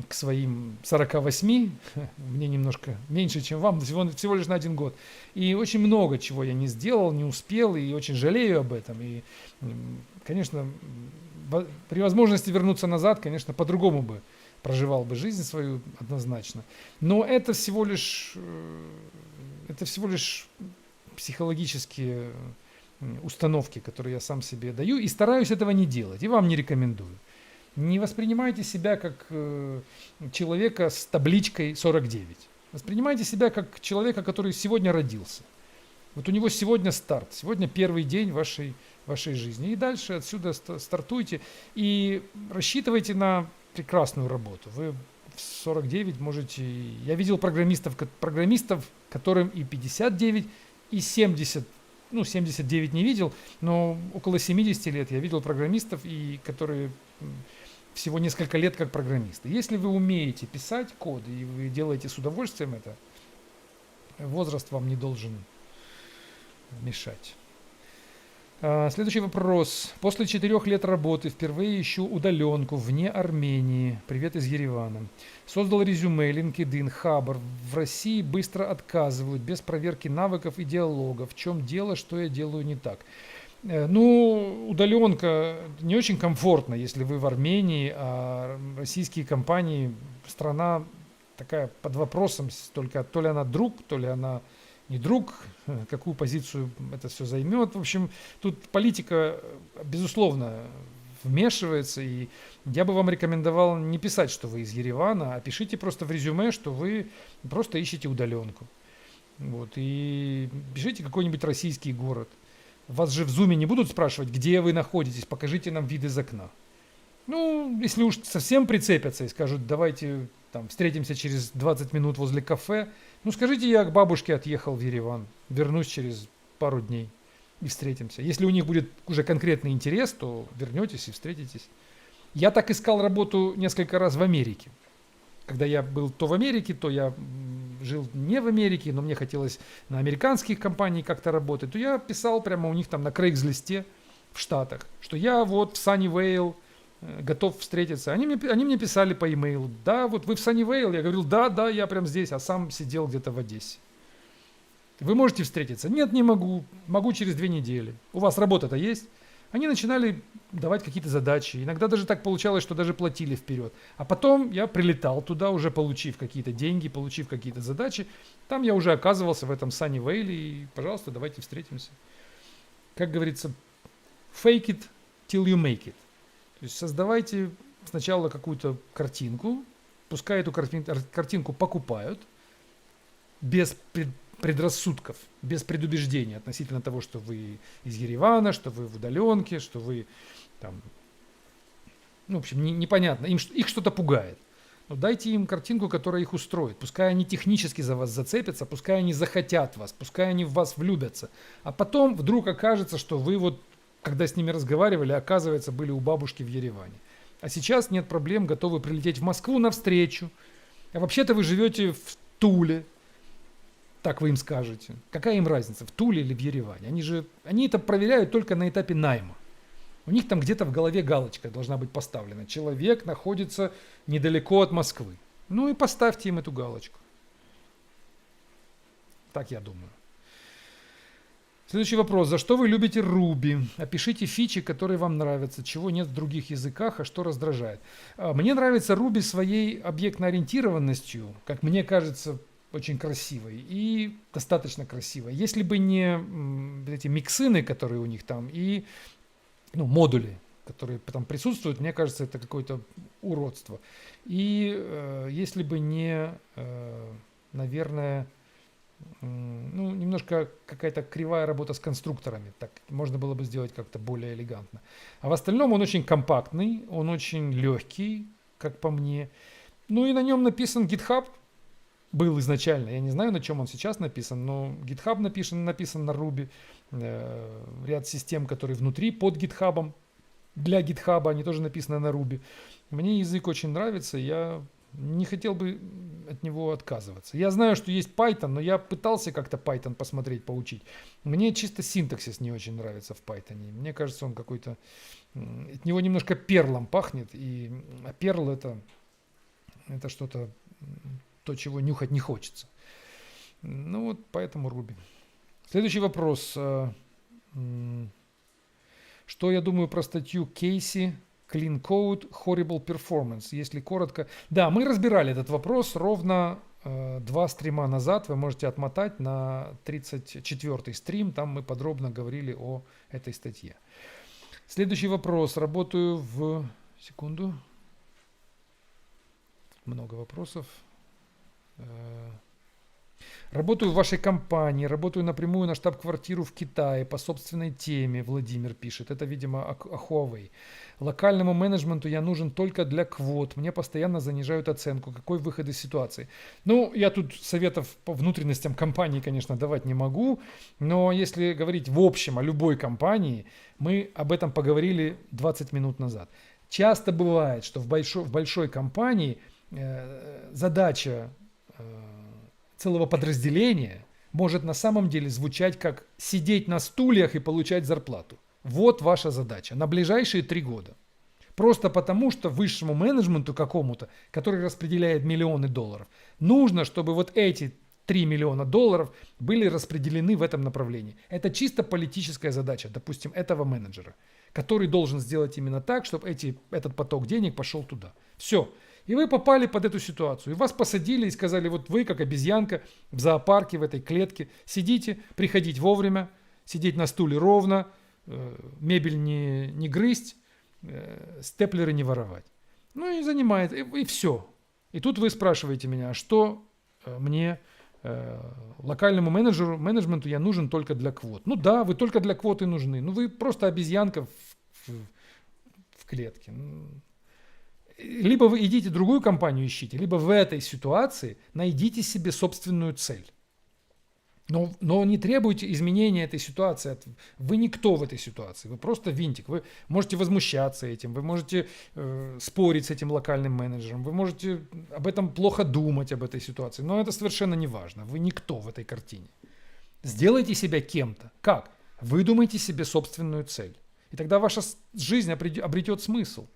к своим 48, мне немножко меньше, чем вам, всего лишь на 1 год. И очень много чего я не сделал, не успел, и очень жалею об этом. И, конечно, при возможности вернуться назад, конечно, по-другому бы проживал бы жизнь свою однозначно. Но это всего лишь психологические установки, которые я сам себе даю, и стараюсь этого не делать, и вам не рекомендую. Не воспринимайте себя как человека с табличкой 49. Воспринимайте себя как человека, который сегодня родился. Вот у него сегодня старт, сегодня первый день вашей жизни. И дальше отсюда стартуйте и рассчитывайте на прекрасную работу. Вы в 49 можете... Я видел программистов, которым и 59, и 70, 79 не видел, но около 70 лет я видел программистов, которые всего несколько лет как программисты. Если вы умеете писать код и вы делаете с удовольствием это, возраст вам не должен мешать. Следующий вопрос. После 4 лет работы впервые ищу удаленку вне Армении. Привет из Еревана. Создал резюме, LinkedIn, Хабр. В России быстро отказывают, без проверки навыков и диалога. В чем дело, что я делаю не так? Удаленка не очень комфортно, если вы в Армении, а российские компании, страна такая под вопросом, только то ли она друг, то ли она не друг, какую позицию это все займет. В общем, тут политика, безусловно, вмешивается, и я бы вам рекомендовал не писать, что вы из Еревана, а пишите просто в резюме, что вы просто ищете удаленку. Вот, и пишите какой-нибудь российский город. Вас же в зуме не будут спрашивать, где вы находитесь, покажите нам вид из окна. Если уж совсем прицепятся и скажут, давайте встретимся через 20 минут возле кафе, скажите, я к бабушке отъехал в Ереван, вернусь через пару дней и встретимся. Если у них будет уже конкретный интерес, то вернетесь и встретитесь. Я так искал работу несколько раз в Америке. Когда я был то в Америке, то я жил не в Америке, но мне хотелось на американских компаниях как-то работать, то я писал прямо у них там на Craigslist в Штатах, что я вот в Sunnyvale готов встретиться. Они мне писали по e-mail, да, вот вы в Sunnyvale? Я говорил, да, я прям здесь, а сам сидел где-то в Одессе. Вы можете встретиться? Нет, не могу. Могу через 2 недели. У вас работа-то есть? Они начинали давать какие-то задачи. Иногда даже так получалось, что даже платили вперед. А потом я прилетал туда, уже получив какие-то деньги, получив какие-то задачи. Там я уже оказывался в этом Sunnyvale, и, пожалуйста, давайте встретимся. Как говорится, fake it till you make it. То есть создавайте сначала какую-то картинку, пускай эту картинку покупают без предрассудков, без предубеждений относительно того, что вы из Еревана, что вы в удаленке, что вы там, ну, в общем, непонятно, их что-то пугает. Но дайте им картинку, которая их устроит. Пускай они технически за вас зацепятся, пускай они захотят вас, пускай они в вас влюбятся. А потом вдруг окажется, что вы вот, когда с ними разговаривали, оказывается, были у бабушки в Ереване. А сейчас нет проблем, готовы прилететь в Москву навстречу. А вообще-то вы живете в Туле. Так вы им скажете. Какая им разница, в Туле или в Ереване? Они это проверяют только на этапе найма. У них там где-то в голове галочка должна быть поставлена. Человек находится недалеко от Москвы. Ну и поставьте им эту галочку. Так я думаю. Следующий вопрос. За что вы любите Ruby? Опишите фичи, которые вам нравятся, чего нет в других языках, а что раздражает. Мне нравится Ruby своей объектной ориентированностью, как мне кажется, очень красивой и достаточно красивой. Если бы не эти миксины, которые у них там, и модули, которые там присутствуют, мне кажется, это какое-то уродство. И если бы не, наверное, немножко какая-то кривая работа с конструкторами, так можно было бы сделать как-то более элегантно. А в остальном он очень компактный, он очень легкий, как по мне. Ну и на нем написан GitHub. Был изначально, я не знаю, на чем он сейчас написан, но GitHub написан на Ruby, ряд систем, которые внутри под GitHub, для GitHub, они тоже написаны на Ruby. Мне язык очень нравится, я не хотел бы от него отказываться. Я знаю, что есть Python, но я пытался как-то Python посмотреть, поучить. Мне чисто синтаксис не очень нравится в Python. Мне кажется, он какой-то, от него немножко перлом пахнет, а перл это что-то, то, чего нюхать не хочется. Ну вот поэтому Ruby. Следующий вопрос. Что я думаю про статью Кейси Clean Code Horrible Performance? Если коротко. Да, мы разбирали этот вопрос ровно 2 стрима назад. Вы можете отмотать на 34-й стрим. Там мы подробно говорили о этой статье. Следующий вопрос. Работаю в... Секунду. Много вопросов. Работаю в вашей компании, работаю напрямую на штаб-квартиру в Китае по собственной теме, Владимир пишет. Это, видимо, о Huawei. Локальному менеджменту я нужен только для квот. Мне постоянно занижают оценку. Какой выход из ситуации? Ну, я тут советов по внутренностям компании, конечно, давать не могу. Но если говорить в общем о любой компании, мы об этом поговорили 20 минут назад. Часто бывает, что в большой компании задача целого подразделения может на самом деле звучать как сидеть на стульях и получать зарплату. Вот ваша задача на ближайшие 3 года. Просто потому, что высшему менеджменту какому-то, который распределяет миллионы долларов, нужно, чтобы вот эти 3 миллиона долларов были распределены в этом направлении. Это чисто политическая задача, допустим, этого менеджера, который должен сделать именно так, чтобы этот поток денег пошел туда. Все. И вы попали под эту ситуацию. И вас посадили и сказали, вот вы, как обезьянка в зоопарке, в этой клетке, сидите, приходить вовремя, сидеть на стуле ровно, мебель не грызть, степлеры не воровать. Ну и занимает, и все. И тут вы спрашиваете меня, что мне, локальному менеджменту я нужен только для квот. Ну да, вы только для квоты нужны. Ну вы просто обезьянка в клетке. Либо вы идите другую компанию ищите, либо в этой ситуации найдите себе собственную цель. Но не требуйте изменения этой ситуации. Вы никто в этой ситуации, вы просто винтик. Вы можете возмущаться этим, вы можете спорить с этим локальным менеджером, вы можете об этом плохо думать, об этой ситуации. Но это совершенно не важно. Вы никто в этой картине. Сделайте себя кем-то. Как? Выдумайте себе собственную цель. И тогда ваша жизнь обретет смысл.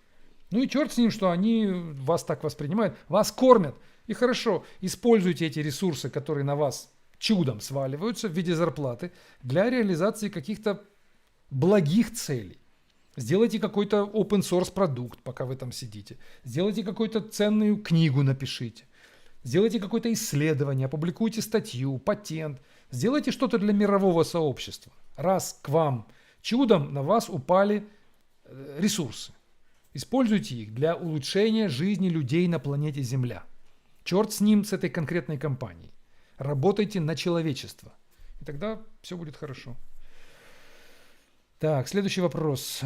Ну и черт с ним, что они вас так воспринимают. Вас кормят. И хорошо, используйте эти ресурсы, которые на вас чудом сваливаются в виде зарплаты, для реализации каких-то благих целей. Сделайте какой-то open source продукт, пока вы там сидите. Сделайте какую-то ценную книгу, напишите. Сделайте какое-то исследование, опубликуйте статью, патент. Сделайте что-то для мирового сообщества. Раз к вам чудом на вас упали ресурсы. Используйте их для улучшения жизни людей на планете Земля. Черт с ним, с этой конкретной компанией. Работайте на человечество. И тогда все будет хорошо. Так, следующий вопрос.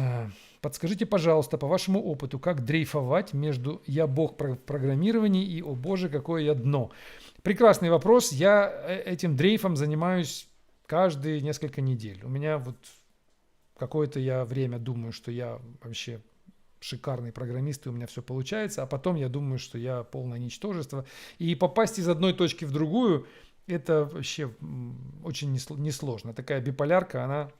Подскажите, пожалуйста, по вашему опыту, как дрейфовать между «я бог в программировании» и «о боже, какое я дно». Прекрасный вопрос. Я этим дрейфом занимаюсь каждые несколько недель. У меня вот какое-то я время думаю, что я вообще шикарный программист, и у меня все получается, а потом я думаю, что я полное ничтожество. И попасть из одной точки в другую, это вообще очень несложно. Такая биполярка, она,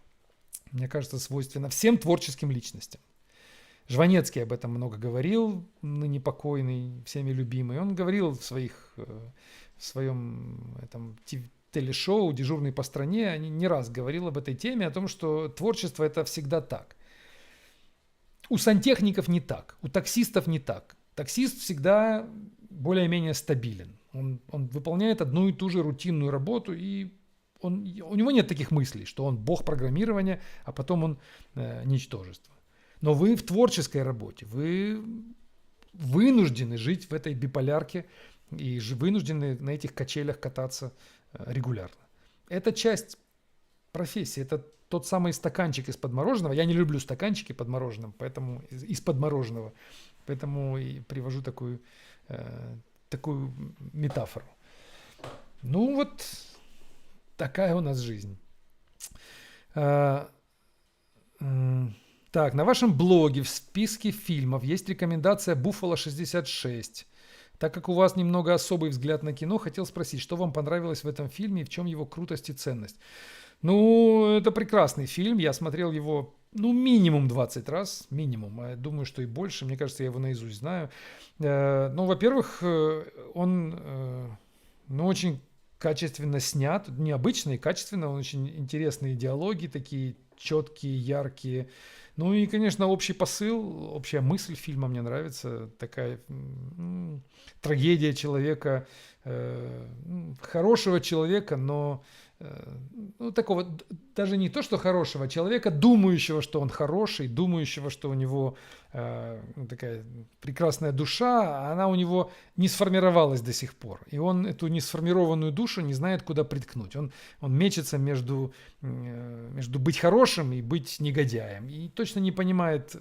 мне кажется, свойственна всем творческим личностям. Жванецкий об этом много говорил, ныне покойный, всеми любимый. Он говорил в своем этом телешоу «Дежурный по стране», не раз говорил об этой теме, о том, что творчество – это всегда так. У сантехников не так, у таксистов не так. Таксист всегда более-менее стабилен. Он выполняет одну и ту же рутинную работу, и у него нет таких мыслей, что он бог программирования, а потом он ничтожество. Но вы в творческой работе, вы вынуждены жить в этой биполярке и вынуждены на этих качелях кататься регулярно. Это часть профессии, это тот самый стаканчик из-под мороженого. Я не люблю стаканчики под мороженым, поэтому из-под мороженого. Поэтому и привожу такую метафору. Ну вот такая у нас жизнь. Так, на вашем блоге в списке фильмов есть рекомендация «Буффало 66». Так как у вас немного особый взгляд на кино, хотел спросить, что вам понравилось в этом фильме и в чем его крутость и ценность? Ну, это прекрасный фильм. Я смотрел его, минимум 20 раз. Минимум. Я думаю, что и больше. Мне кажется, я его наизусть знаю. Во-первых, он очень качественно снят. Необычно и качественно. Он очень интересные диалоги, такие четкие, яркие. Ну и, конечно, общий посыл, общая мысль фильма мне нравится. Такая трагедия человека, хорошего человека, но такого, даже не то, что хорошего человека, думающего, что он хороший, думающего, что у него такая прекрасная душа, а она у него не сформировалась до сих пор. И он эту несформированную душу не знает, куда приткнуть. Он мечется между быть хорошим и быть негодяем. И точно не понимает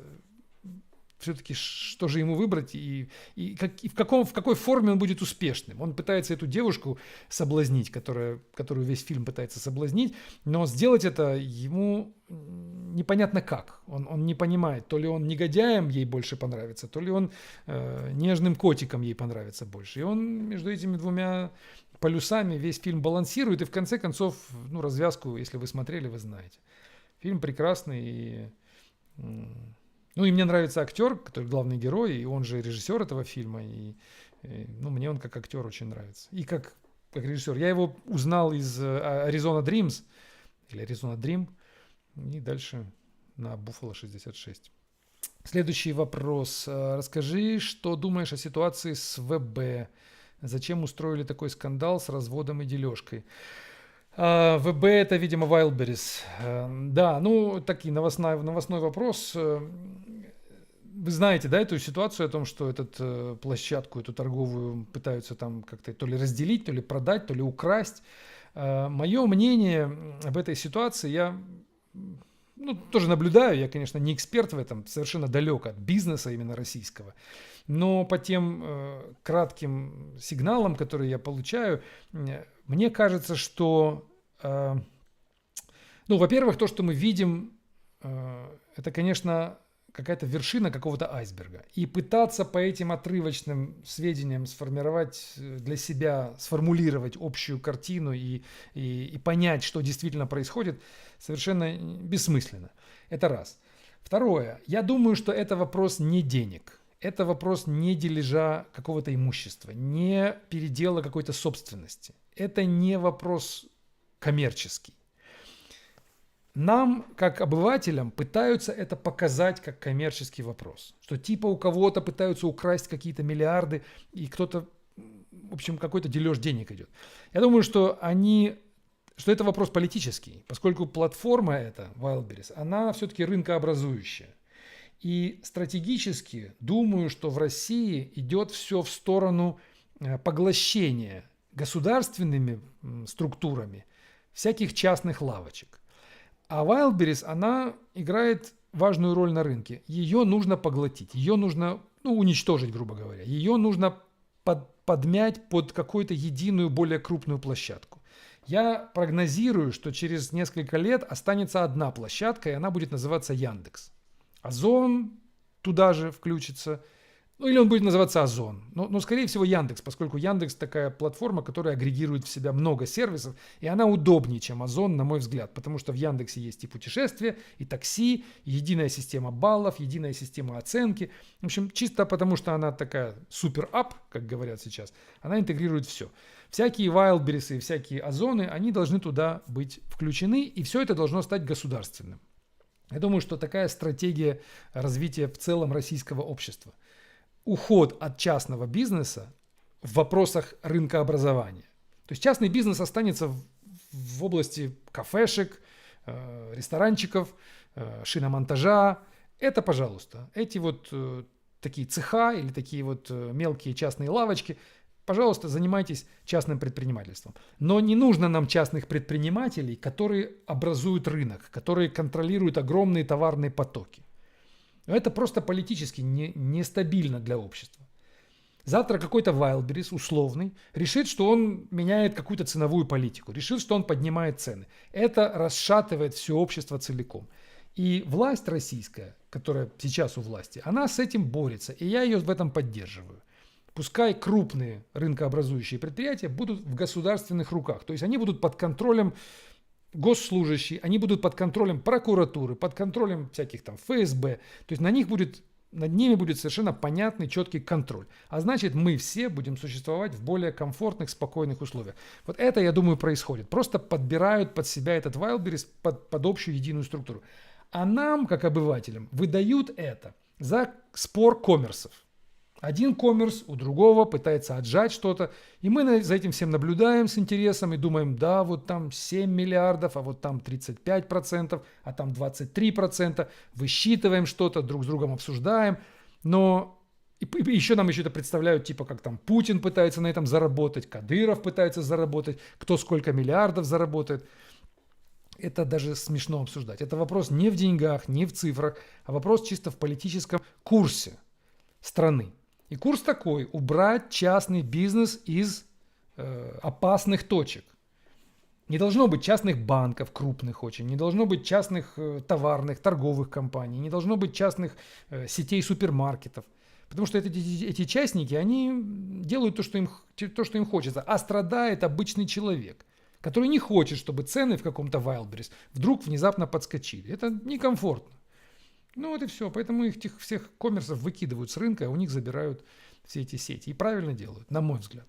все-таки, что же ему выбрать и в какой форме он будет успешным. Он пытается эту девушку соблазнить, которую весь фильм пытается соблазнить, но сделать это ему непонятно как. Он не понимает, то ли он негодяем ей больше понравится, то ли он нежным котиком ей понравится больше. И он между этими двумя полюсами весь фильм балансирует, и в конце концов, развязку, если вы смотрели, вы знаете. Фильм прекрасный, и мне нравится актер, который главный герой, и он же режиссер этого фильма. И мне он как актер очень нравится. И как режиссер. Я его узнал из Arizona Dreams, или Arizona Dream, и дальше на Buffalo 66. Следующий вопрос. Расскажи, что думаешь о ситуации с ВБ? Зачем устроили такой скандал с разводом и дележкой? ВБ это, видимо, Wildberries. Да, такой новостной вопрос. Вы знаете, да, эту ситуацию о том, что эту площадку, эту торговую пытаются там как-то то ли разделить, то ли продать, то ли украсть. Мое мнение об этой ситуации, я тоже наблюдаю, я, конечно, не эксперт в этом, совершенно далек от бизнеса именно российского, но по тем кратким сигналам, которые я получаю, мне кажется, что, во-первых, то, что мы видим, это, конечно, какая-то вершина какого-то айсберга. И пытаться по этим отрывочным сведениям сформировать для себя, сформулировать общую картину и понять, что действительно происходит, совершенно бессмысленно. Это раз. Второе. Я думаю, что это вопрос не денег. Это вопрос не дележа какого-то имущества, не передела какой-то собственности. Это не вопрос коммерческий. Нам, как обывателям, пытаются это показать как коммерческий вопрос. Что типа у кого-то пытаются украсть какие-то миллиарды, и кто-то, в общем, какой-то дележ денег идет. Я думаю, что это вопрос политический, поскольку платформа эта, Wildberries, она все-таки рынкообразующая. И стратегически думаю, что в России идет все в сторону поглощения государственными структурами всяких частных лавочек. А Wildberries, она играет важную роль на рынке. Ее нужно поглотить, ее нужно уничтожить, грубо говоря. Ее нужно подмять под какую-то единую, более крупную площадку. Я прогнозирую, что через несколько лет останется одна площадка, и она будет называться Яндекс. Озон туда же включится. Или он будет называться Озон. Но, скорее всего, Яндекс, поскольку Яндекс такая платформа, которая агрегирует в себя много сервисов, и она удобнее, чем Озон, на мой взгляд, потому что в Яндексе есть и путешествия, и такси, и единая система баллов, единая система оценки. В общем, чисто потому, что она такая супер-ап, как говорят сейчас, она интегрирует все. Всякие Wildberries и всякие Озоны, они должны туда быть включены, и все это должно стать государственным. Я думаю, что такая стратегия развития в целом российского общества. Уход от частного бизнеса в вопросах рынкообразования. То есть частный бизнес останется в области кафешек, ресторанчиков, шиномонтажа. Это, пожалуйста, эти вот такие цеха или такие вот мелкие частные лавочки, пожалуйста, занимайтесь частным предпринимательством. Но не нужно нам частных предпринимателей, которые образуют рынок, которые контролируют огромные товарные потоки. Это просто политически нестабильно для общества. Завтра какой-то Wildberries условный решит, что он меняет какую-то ценовую политику, решит, что он поднимает цены. Это расшатывает все общество целиком. И власть российская, которая сейчас у власти, она с этим борется, и я ее в этом поддерживаю. Пускай крупные рынкообразующие предприятия будут в государственных руках, то есть они будут под контролем госслужащие, они будут под контролем прокуратуры, под контролем всяких там ФСБ. То есть над ними будет совершенно понятный, четкий контроль. А значит, мы все будем существовать в более комфортных, спокойных условиях. Вот это, я думаю, происходит. Просто подбирают под себя этот Wildberries под общую единую структуру. А нам, как обывателям, выдают это за спор коммерсов. Один коммерс у другого пытается отжать что-то, и мы за этим всем наблюдаем с интересом и думаем, да, вот там 7 миллиардов, а вот там 35%, а там 23%, высчитываем что-то, друг с другом обсуждаем, но еще нам это представляют, типа как там Путин пытается на этом заработать, Кадыров пытается заработать, кто сколько миллиардов заработает. Это даже смешно обсуждать. Это вопрос не в деньгах, не в цифрах, а вопрос чисто в политическом курсе страны. И курс такой: убрать частный бизнес из опасных точек. Не должно быть частных банков, крупных очень, не должно быть частных товарных, торговых компаний, не должно быть частных сетей супермаркетов. Потому что эти частники, они делают то, что им хочется, а страдает обычный человек, который не хочет, чтобы цены в каком-то Wildberries вдруг внезапно подскочили. Это некомфортно. Ну вот и все. Поэтому этих всех коммерсов выкидывают с рынка, а у них забирают все эти сети. И правильно делают, на мой взгляд.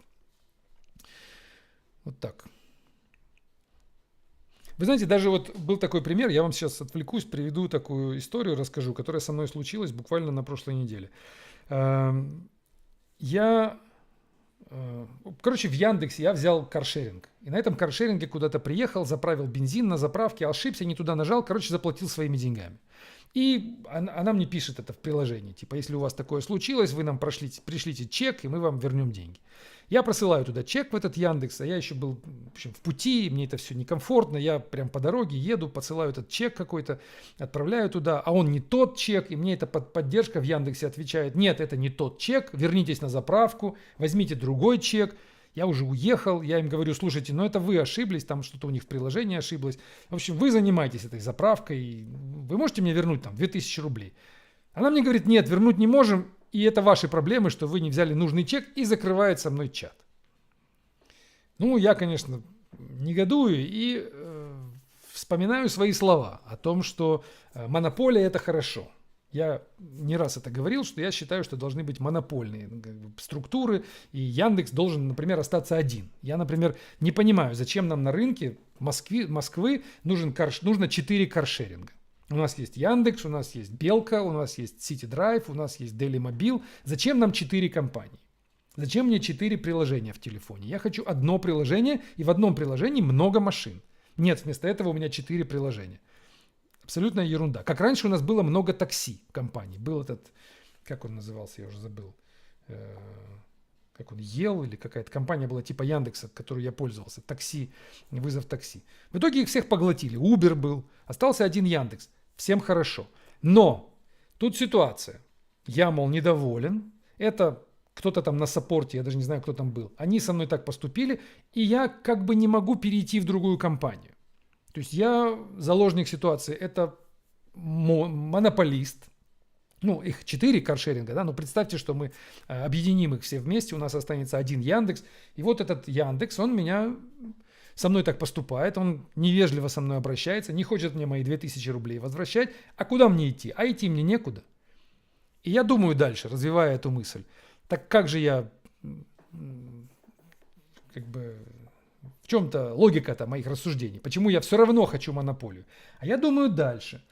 Вот так. Вы знаете, даже вот был такой пример, я вам сейчас отвлекусь, приведу такую историю, расскажу, которая со мной случилась буквально на прошлой неделе. В Яндексе я взял каршеринг. И на этом каршеринге куда-то приехал, заправил бензин на заправке, ошибся, не туда нажал, заплатил своими деньгами. И она мне пишет это в приложении. Типа, если у вас такое случилось, вы нам пришлите чек, и мы вам вернем деньги. Я просылаю туда чек в этот Яндекс, а я еще был в пути, мне это все некомфортно. Я прям по дороге еду, посылаю этот чек какой-то, отправляю туда, а он не тот чек, и мне эта поддержка в Яндексе отвечает: нет, это не тот чек, вернитесь на заправку, возьмите другой чек. Я уже уехал, я им говорю: слушайте, это вы ошиблись, там что-то у них в приложении ошиблось. В общем, вы занимаетесь этой заправкой, вы можете мне вернуть там 2000 рублей. Она мне говорит: нет, вернуть не можем, и это ваши проблемы, что вы не взяли нужный чек, и закрывает со мной чат. Я, конечно, негодую и вспоминаю свои слова о том, что монополия – это хорошо. Я не раз это говорил, что я считаю, что должны быть монопольные структуры, и Яндекс должен, например, остаться один. Я, например, не понимаю, зачем нам на рынке Москвы нужно 4 каршеринга. У нас есть Яндекс, у нас есть Белка, у нас есть City Drive, у нас есть Dailymobile. Зачем нам 4 компании? Зачем мне 4 приложения в телефоне? Я хочу одно приложение, и в одном приложении много машин. Нет, вместо этого у меня 4 приложения. Абсолютная ерунда. Как раньше у нас было много такси в компании. Был этот, как он назывался, я уже забыл. Как он, Ел или какая-то компания была типа Яндекса, которой я пользовался. Такси, вызов такси. В итоге их всех поглотили. Uber был. Остался один Яндекс. Всем хорошо. Но тут ситуация. Я, мол, недоволен. Это кто-то там на саппорте, я даже не знаю, кто там был. Они со мной так поступили, и я как бы не могу перейти в другую компанию. То есть я заложник ситуации. Это монополист. Ну, их 4 каршеринга, да, но представьте, что мы объединим их все вместе, у нас останется один Яндекс, и вот этот Яндекс, он со мной так поступает, он невежливо со мной обращается, не хочет мне мои 2000 рублей возвращать, а куда мне идти? А идти мне некуда. И я думаю дальше, развивая эту мысль, так как же я, как бы, в чем-то логика-то моих рассуждений, почему я все равно хочу монополию? А я думаю дальше.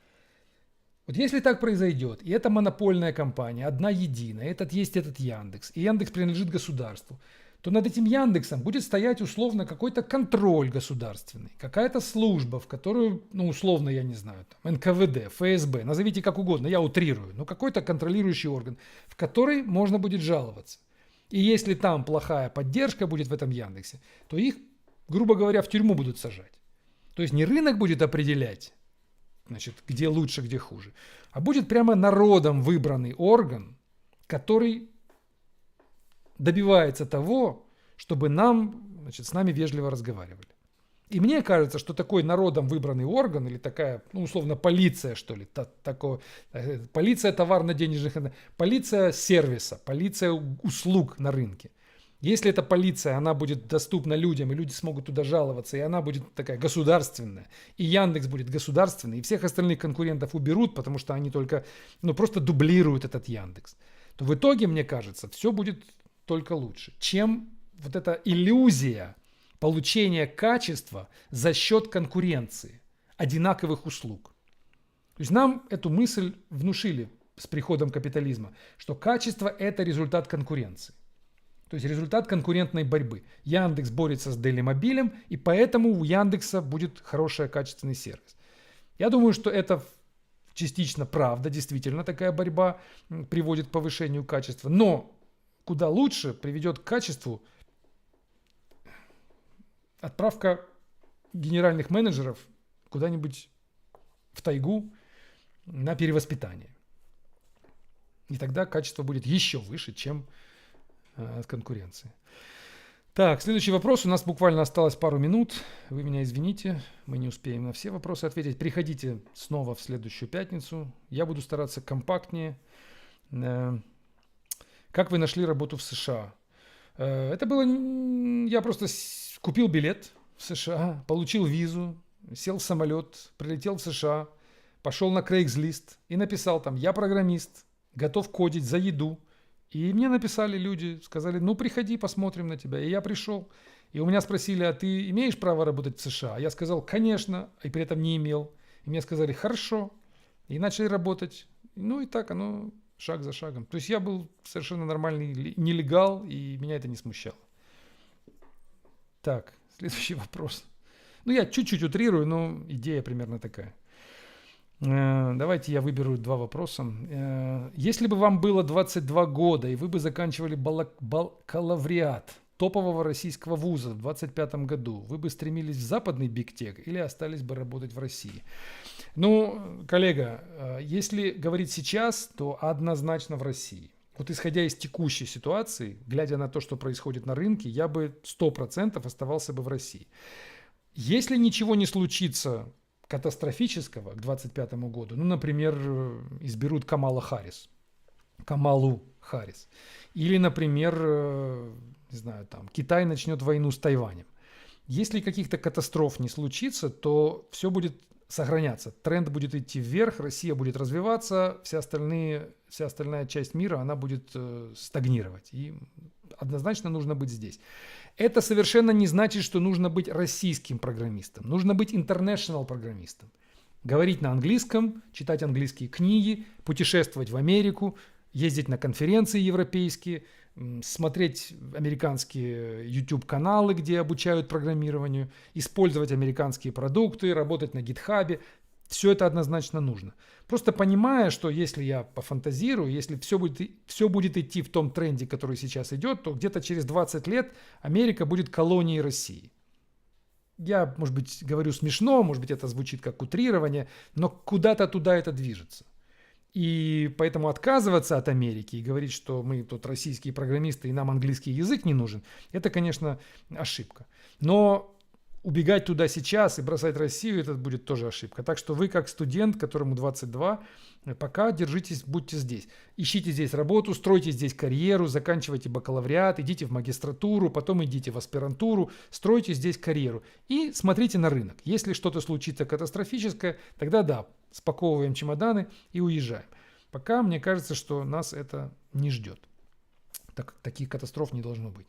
Вот если так произойдет, и это монопольная компания, одна единая, есть этот Яндекс, и Яндекс принадлежит государству, то над этим Яндексом будет стоять условно какой-то контроль государственный, какая-то служба, в которую, ну условно, я не знаю, там, НКВД, ФСБ, назовите как угодно, я утрирую, но какой-то контролирующий орган, в который можно будет жаловаться. И если там плохая поддержка будет в этом Яндексе, то их, грубо говоря, в тюрьму будут сажать. То есть не рынок будет определять, значит, где лучше, где хуже. А будет прямо народом выбранный орган, который добивается того, чтобы с нами вежливо разговаривали. И мне кажется, что такой народом выбранный орган, или такая, ну, условно, полиция, что ли, полиция товарно-денежных, полиция сервиса, полиция услуг на рынке. Если эта полиция, она будет доступна людям, и люди смогут туда жаловаться, и она будет такая государственная, и Яндекс будет государственный, и всех остальных конкурентов уберут, потому что они только, просто дублируют этот Яндекс, то в итоге, мне кажется, все будет только лучше, чем вот эта иллюзия получения качества за счет конкуренции, одинаковых услуг. То есть нам эту мысль внушили с приходом капитализма, что качество – это результат конкуренции. То есть результат конкурентной борьбы. Яндекс борется с Делимобилем, и поэтому у Яндекса будет хороший качественный сервис. Я думаю, что это частично правда, действительно такая борьба приводит к повышению качества. Но куда лучше приведет к качеству отправка генеральных менеджеров куда-нибудь в тайгу на перевоспитание. И тогда качество будет еще выше, чем от конкуренции. Так, следующий вопрос. У нас буквально осталось пару минут. Вы меня извините, мы не успеем на все вопросы ответить. Приходите снова в следующую пятницу. Я буду стараться компактнее. Как вы нашли работу в США? Это было... Я просто купил билет в США, получил визу, сел в самолет, прилетел в США, пошел на Craigslist и написал там: я программист, готов кодить за еду. И мне написали люди, сказали: ну приходи, посмотрим на тебя. И я пришел. И у меня спросили: а ты имеешь право работать в США? Я сказал: конечно, и при этом не имел. И мне сказали: хорошо. И начали работать. Ну и так оно шаг за шагом. То есть я был совершенно нормальный нелегал, и меня это не смущало. Так, следующий вопрос. Ну я чуть-чуть утрирую, но идея примерно такая. Давайте я выберу 2 вопроса. Если бы вам было 22 года, и вы бы заканчивали бакалавриат топового российского вуза в 2025 году, вы бы стремились в западный бигтек или остались бы работать в России? Ну, коллега, если говорить сейчас, то однозначно в России. Вот исходя из текущей ситуации, глядя на то, что происходит на рынке, я бы 100% оставался бы в России. Если ничего не случится катастрофического к 2025 году, ну, например, изберут Камалу Харрис, или, например, не знаю, там, Китай начнет войну с Тайванем. Если каких-то катастроф не случится, то все будет сохраняться, тренд будет идти вверх, Россия будет развиваться, вся остальная часть мира, она будет стагнировать. И однозначно нужно быть здесь. Это совершенно не значит, что нужно быть российским программистом. Нужно быть international программистом. Говорить на английском, читать английские книги, путешествовать в Америку, ездить на конференции европейские, смотреть американские YouTube-каналы, где обучают программированию, использовать американские продукты, работать на GitHub. Все это однозначно нужно. Просто понимая, что если я пофантазирую, если все будет идти в том тренде, который сейчас идет, то где-то через 20 лет Америка будет колонией России. Я, может быть, говорю смешно, может быть, это звучит как утрирование, но куда-то туда это движется. И поэтому отказываться от Америки и говорить, что мы тут российские программисты и нам английский язык не нужен, это, конечно, ошибка. Но убегать туда сейчас и бросать Россию, это будет тоже ошибка. Так что вы, как студент, которому 22, пока держитесь, будьте здесь. Ищите здесь работу, стройте здесь карьеру, заканчивайте бакалавриат, идите в магистратуру, потом идите в аспирантуру, стройте здесь карьеру. И смотрите на рынок. Если что-то случится катастрофическое, тогда да, спаковываем чемоданы и уезжаем. Пока мне кажется, что нас это не ждет. Таких катастроф не должно быть.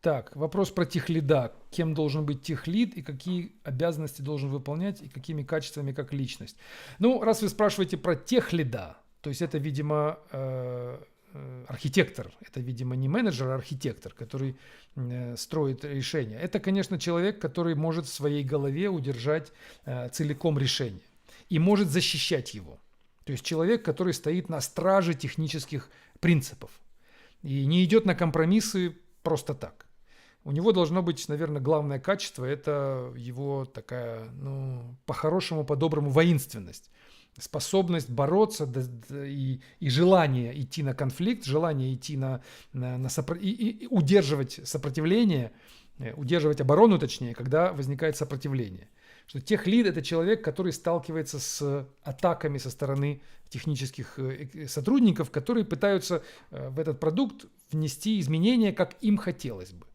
Так, вопрос про техлида. Кем должен быть техлид и какие обязанности должен выполнять и какими качествами как личность? Ну, раз вы спрашиваете про техлида, то есть это, видимо, архитектор, это, видимо, не менеджер, а архитектор, который строит решение. Это, конечно, человек, который может в своей голове удержать целиком решение и может защищать его. То есть человек, который стоит на страже технических принципов и не идет на компромиссы просто так. У него должно быть, наверное, главное качество – это его такая, ну, по-хорошему, по-доброму воинственность. Способность бороться и желание идти на конфликт, желание идти и удерживать сопротивление, удерживать оборону, точнее, когда возникает сопротивление. Что техлид – это человек, который сталкивается с атаками со стороны технических сотрудников, которые пытаются в этот продукт внести изменения, как им хотелось бы.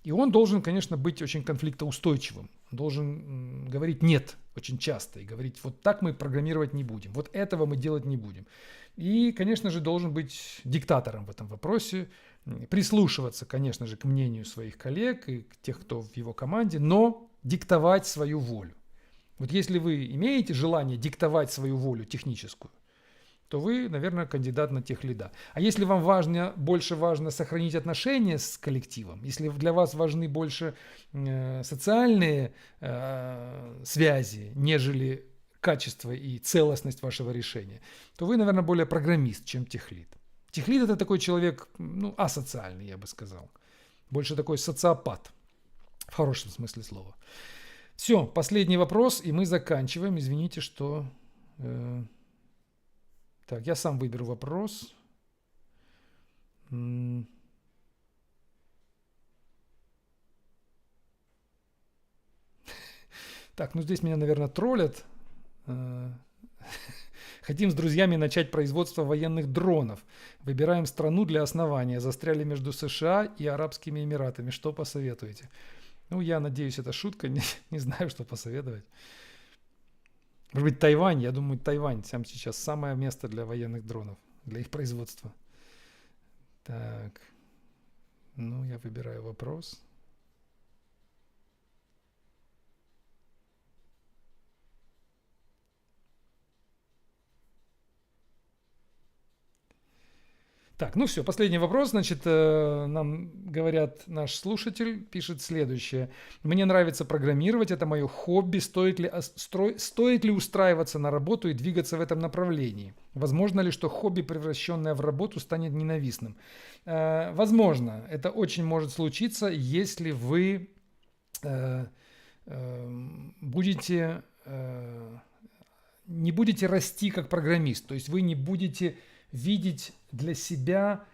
И он должен, конечно, быть очень конфликтоустойчивым. Должен говорить «нет» очень часто и говорить «вот так мы программировать не будем, вот этого мы делать не будем». И, конечно же, должен быть диктатором в этом вопросе, прислушиваться, конечно же, к мнению своих коллег и к тех, кто в его команде, но диктовать свою волю. Вот если вы имеете желание диктовать свою волю техническую, то вы, наверное, кандидат на техлида. А если вам больше важно сохранить отношения с коллективом, если для вас важны больше социальные связи, нежели качество и целостность вашего решения, то вы, наверное, более программист, чем техлид. Техлид – это такой человек, ну, асоциальный, я бы сказал. Больше такой социопат, в хорошем смысле слова. Все, последний вопрос, и мы заканчиваем. Извините, что... Так, я сам выберу вопрос. Так, ну здесь меня, наверное, троллят. Хотим с друзьями начать производство военных дронов. Выбираем страну для основания. Застряли между США и Арабскими Эмиратами. Что посоветуете? Ну, я надеюсь, это шутка. Не знаю, что посоветовать. Может быть, Тайвань. Я думаю, Тайвань там сейчас самое место для военных дронов, для их производства. Так. Ну, я выбираю вопрос. Так, ну все, последний вопрос. Значит, нам говорят, наш слушатель пишет следующее. Мне нравится программировать, это мое хобби. Стоит ли устраиваться на работу и двигаться в этом направлении? Возможно ли, что хобби, превращенное в работу, станет ненавистным? Возможно. Это очень может случиться, если вы не будете расти как программист. То есть вы не будете видеть для себя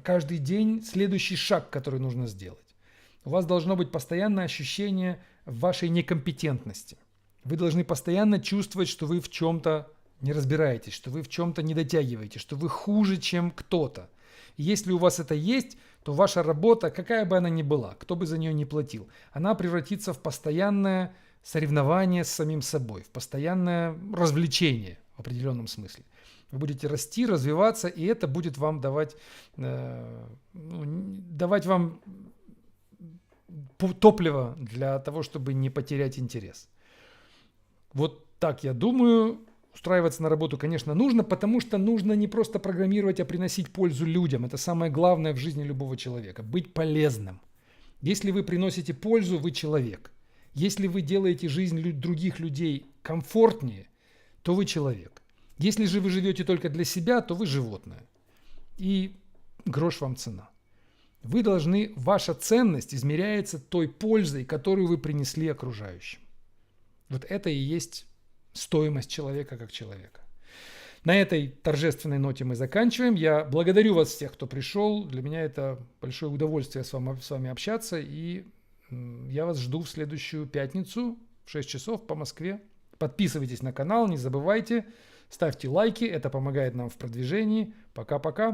каждый день следующий шаг, который нужно сделать. У вас должно быть постоянное ощущение вашей некомпетентности. Вы должны постоянно чувствовать, что вы в чем-то не разбираетесь, что вы в чем-то не дотягиваете, что вы хуже, чем кто-то. И если у вас это есть, то ваша работа, какая бы она ни была, кто бы за нее ни платил, она превратится в постоянное соревнование с самим собой, в постоянное развлечение в определенном смысле. Вы будете расти, развиваться, и это будет вам давать вам топливо для того, чтобы не потерять интерес. Вот так я думаю. Устраиваться на работу, конечно, нужно, потому что нужно не просто программировать, а приносить пользу людям. Это самое главное в жизни любого человека. Быть полезным. Если вы приносите пользу, вы человек. Если вы делаете жизнь других людей комфортнее, то вы человек. Если же вы живете только для себя, то вы животное. И грош вам цена. Вы должны, ваша ценность измеряется той пользой, которую вы принесли окружающим. Вот это и есть стоимость человека как человека. На этой торжественной ноте мы заканчиваем. Я благодарю вас всех, кто пришел. Для меня это большое удовольствие с вами общаться. И я вас жду в следующую пятницу в 6 часов по Москве. Подписывайтесь на канал, не забывайте, ставьте лайки. Это помогает нам в продвижении. Пока-пока.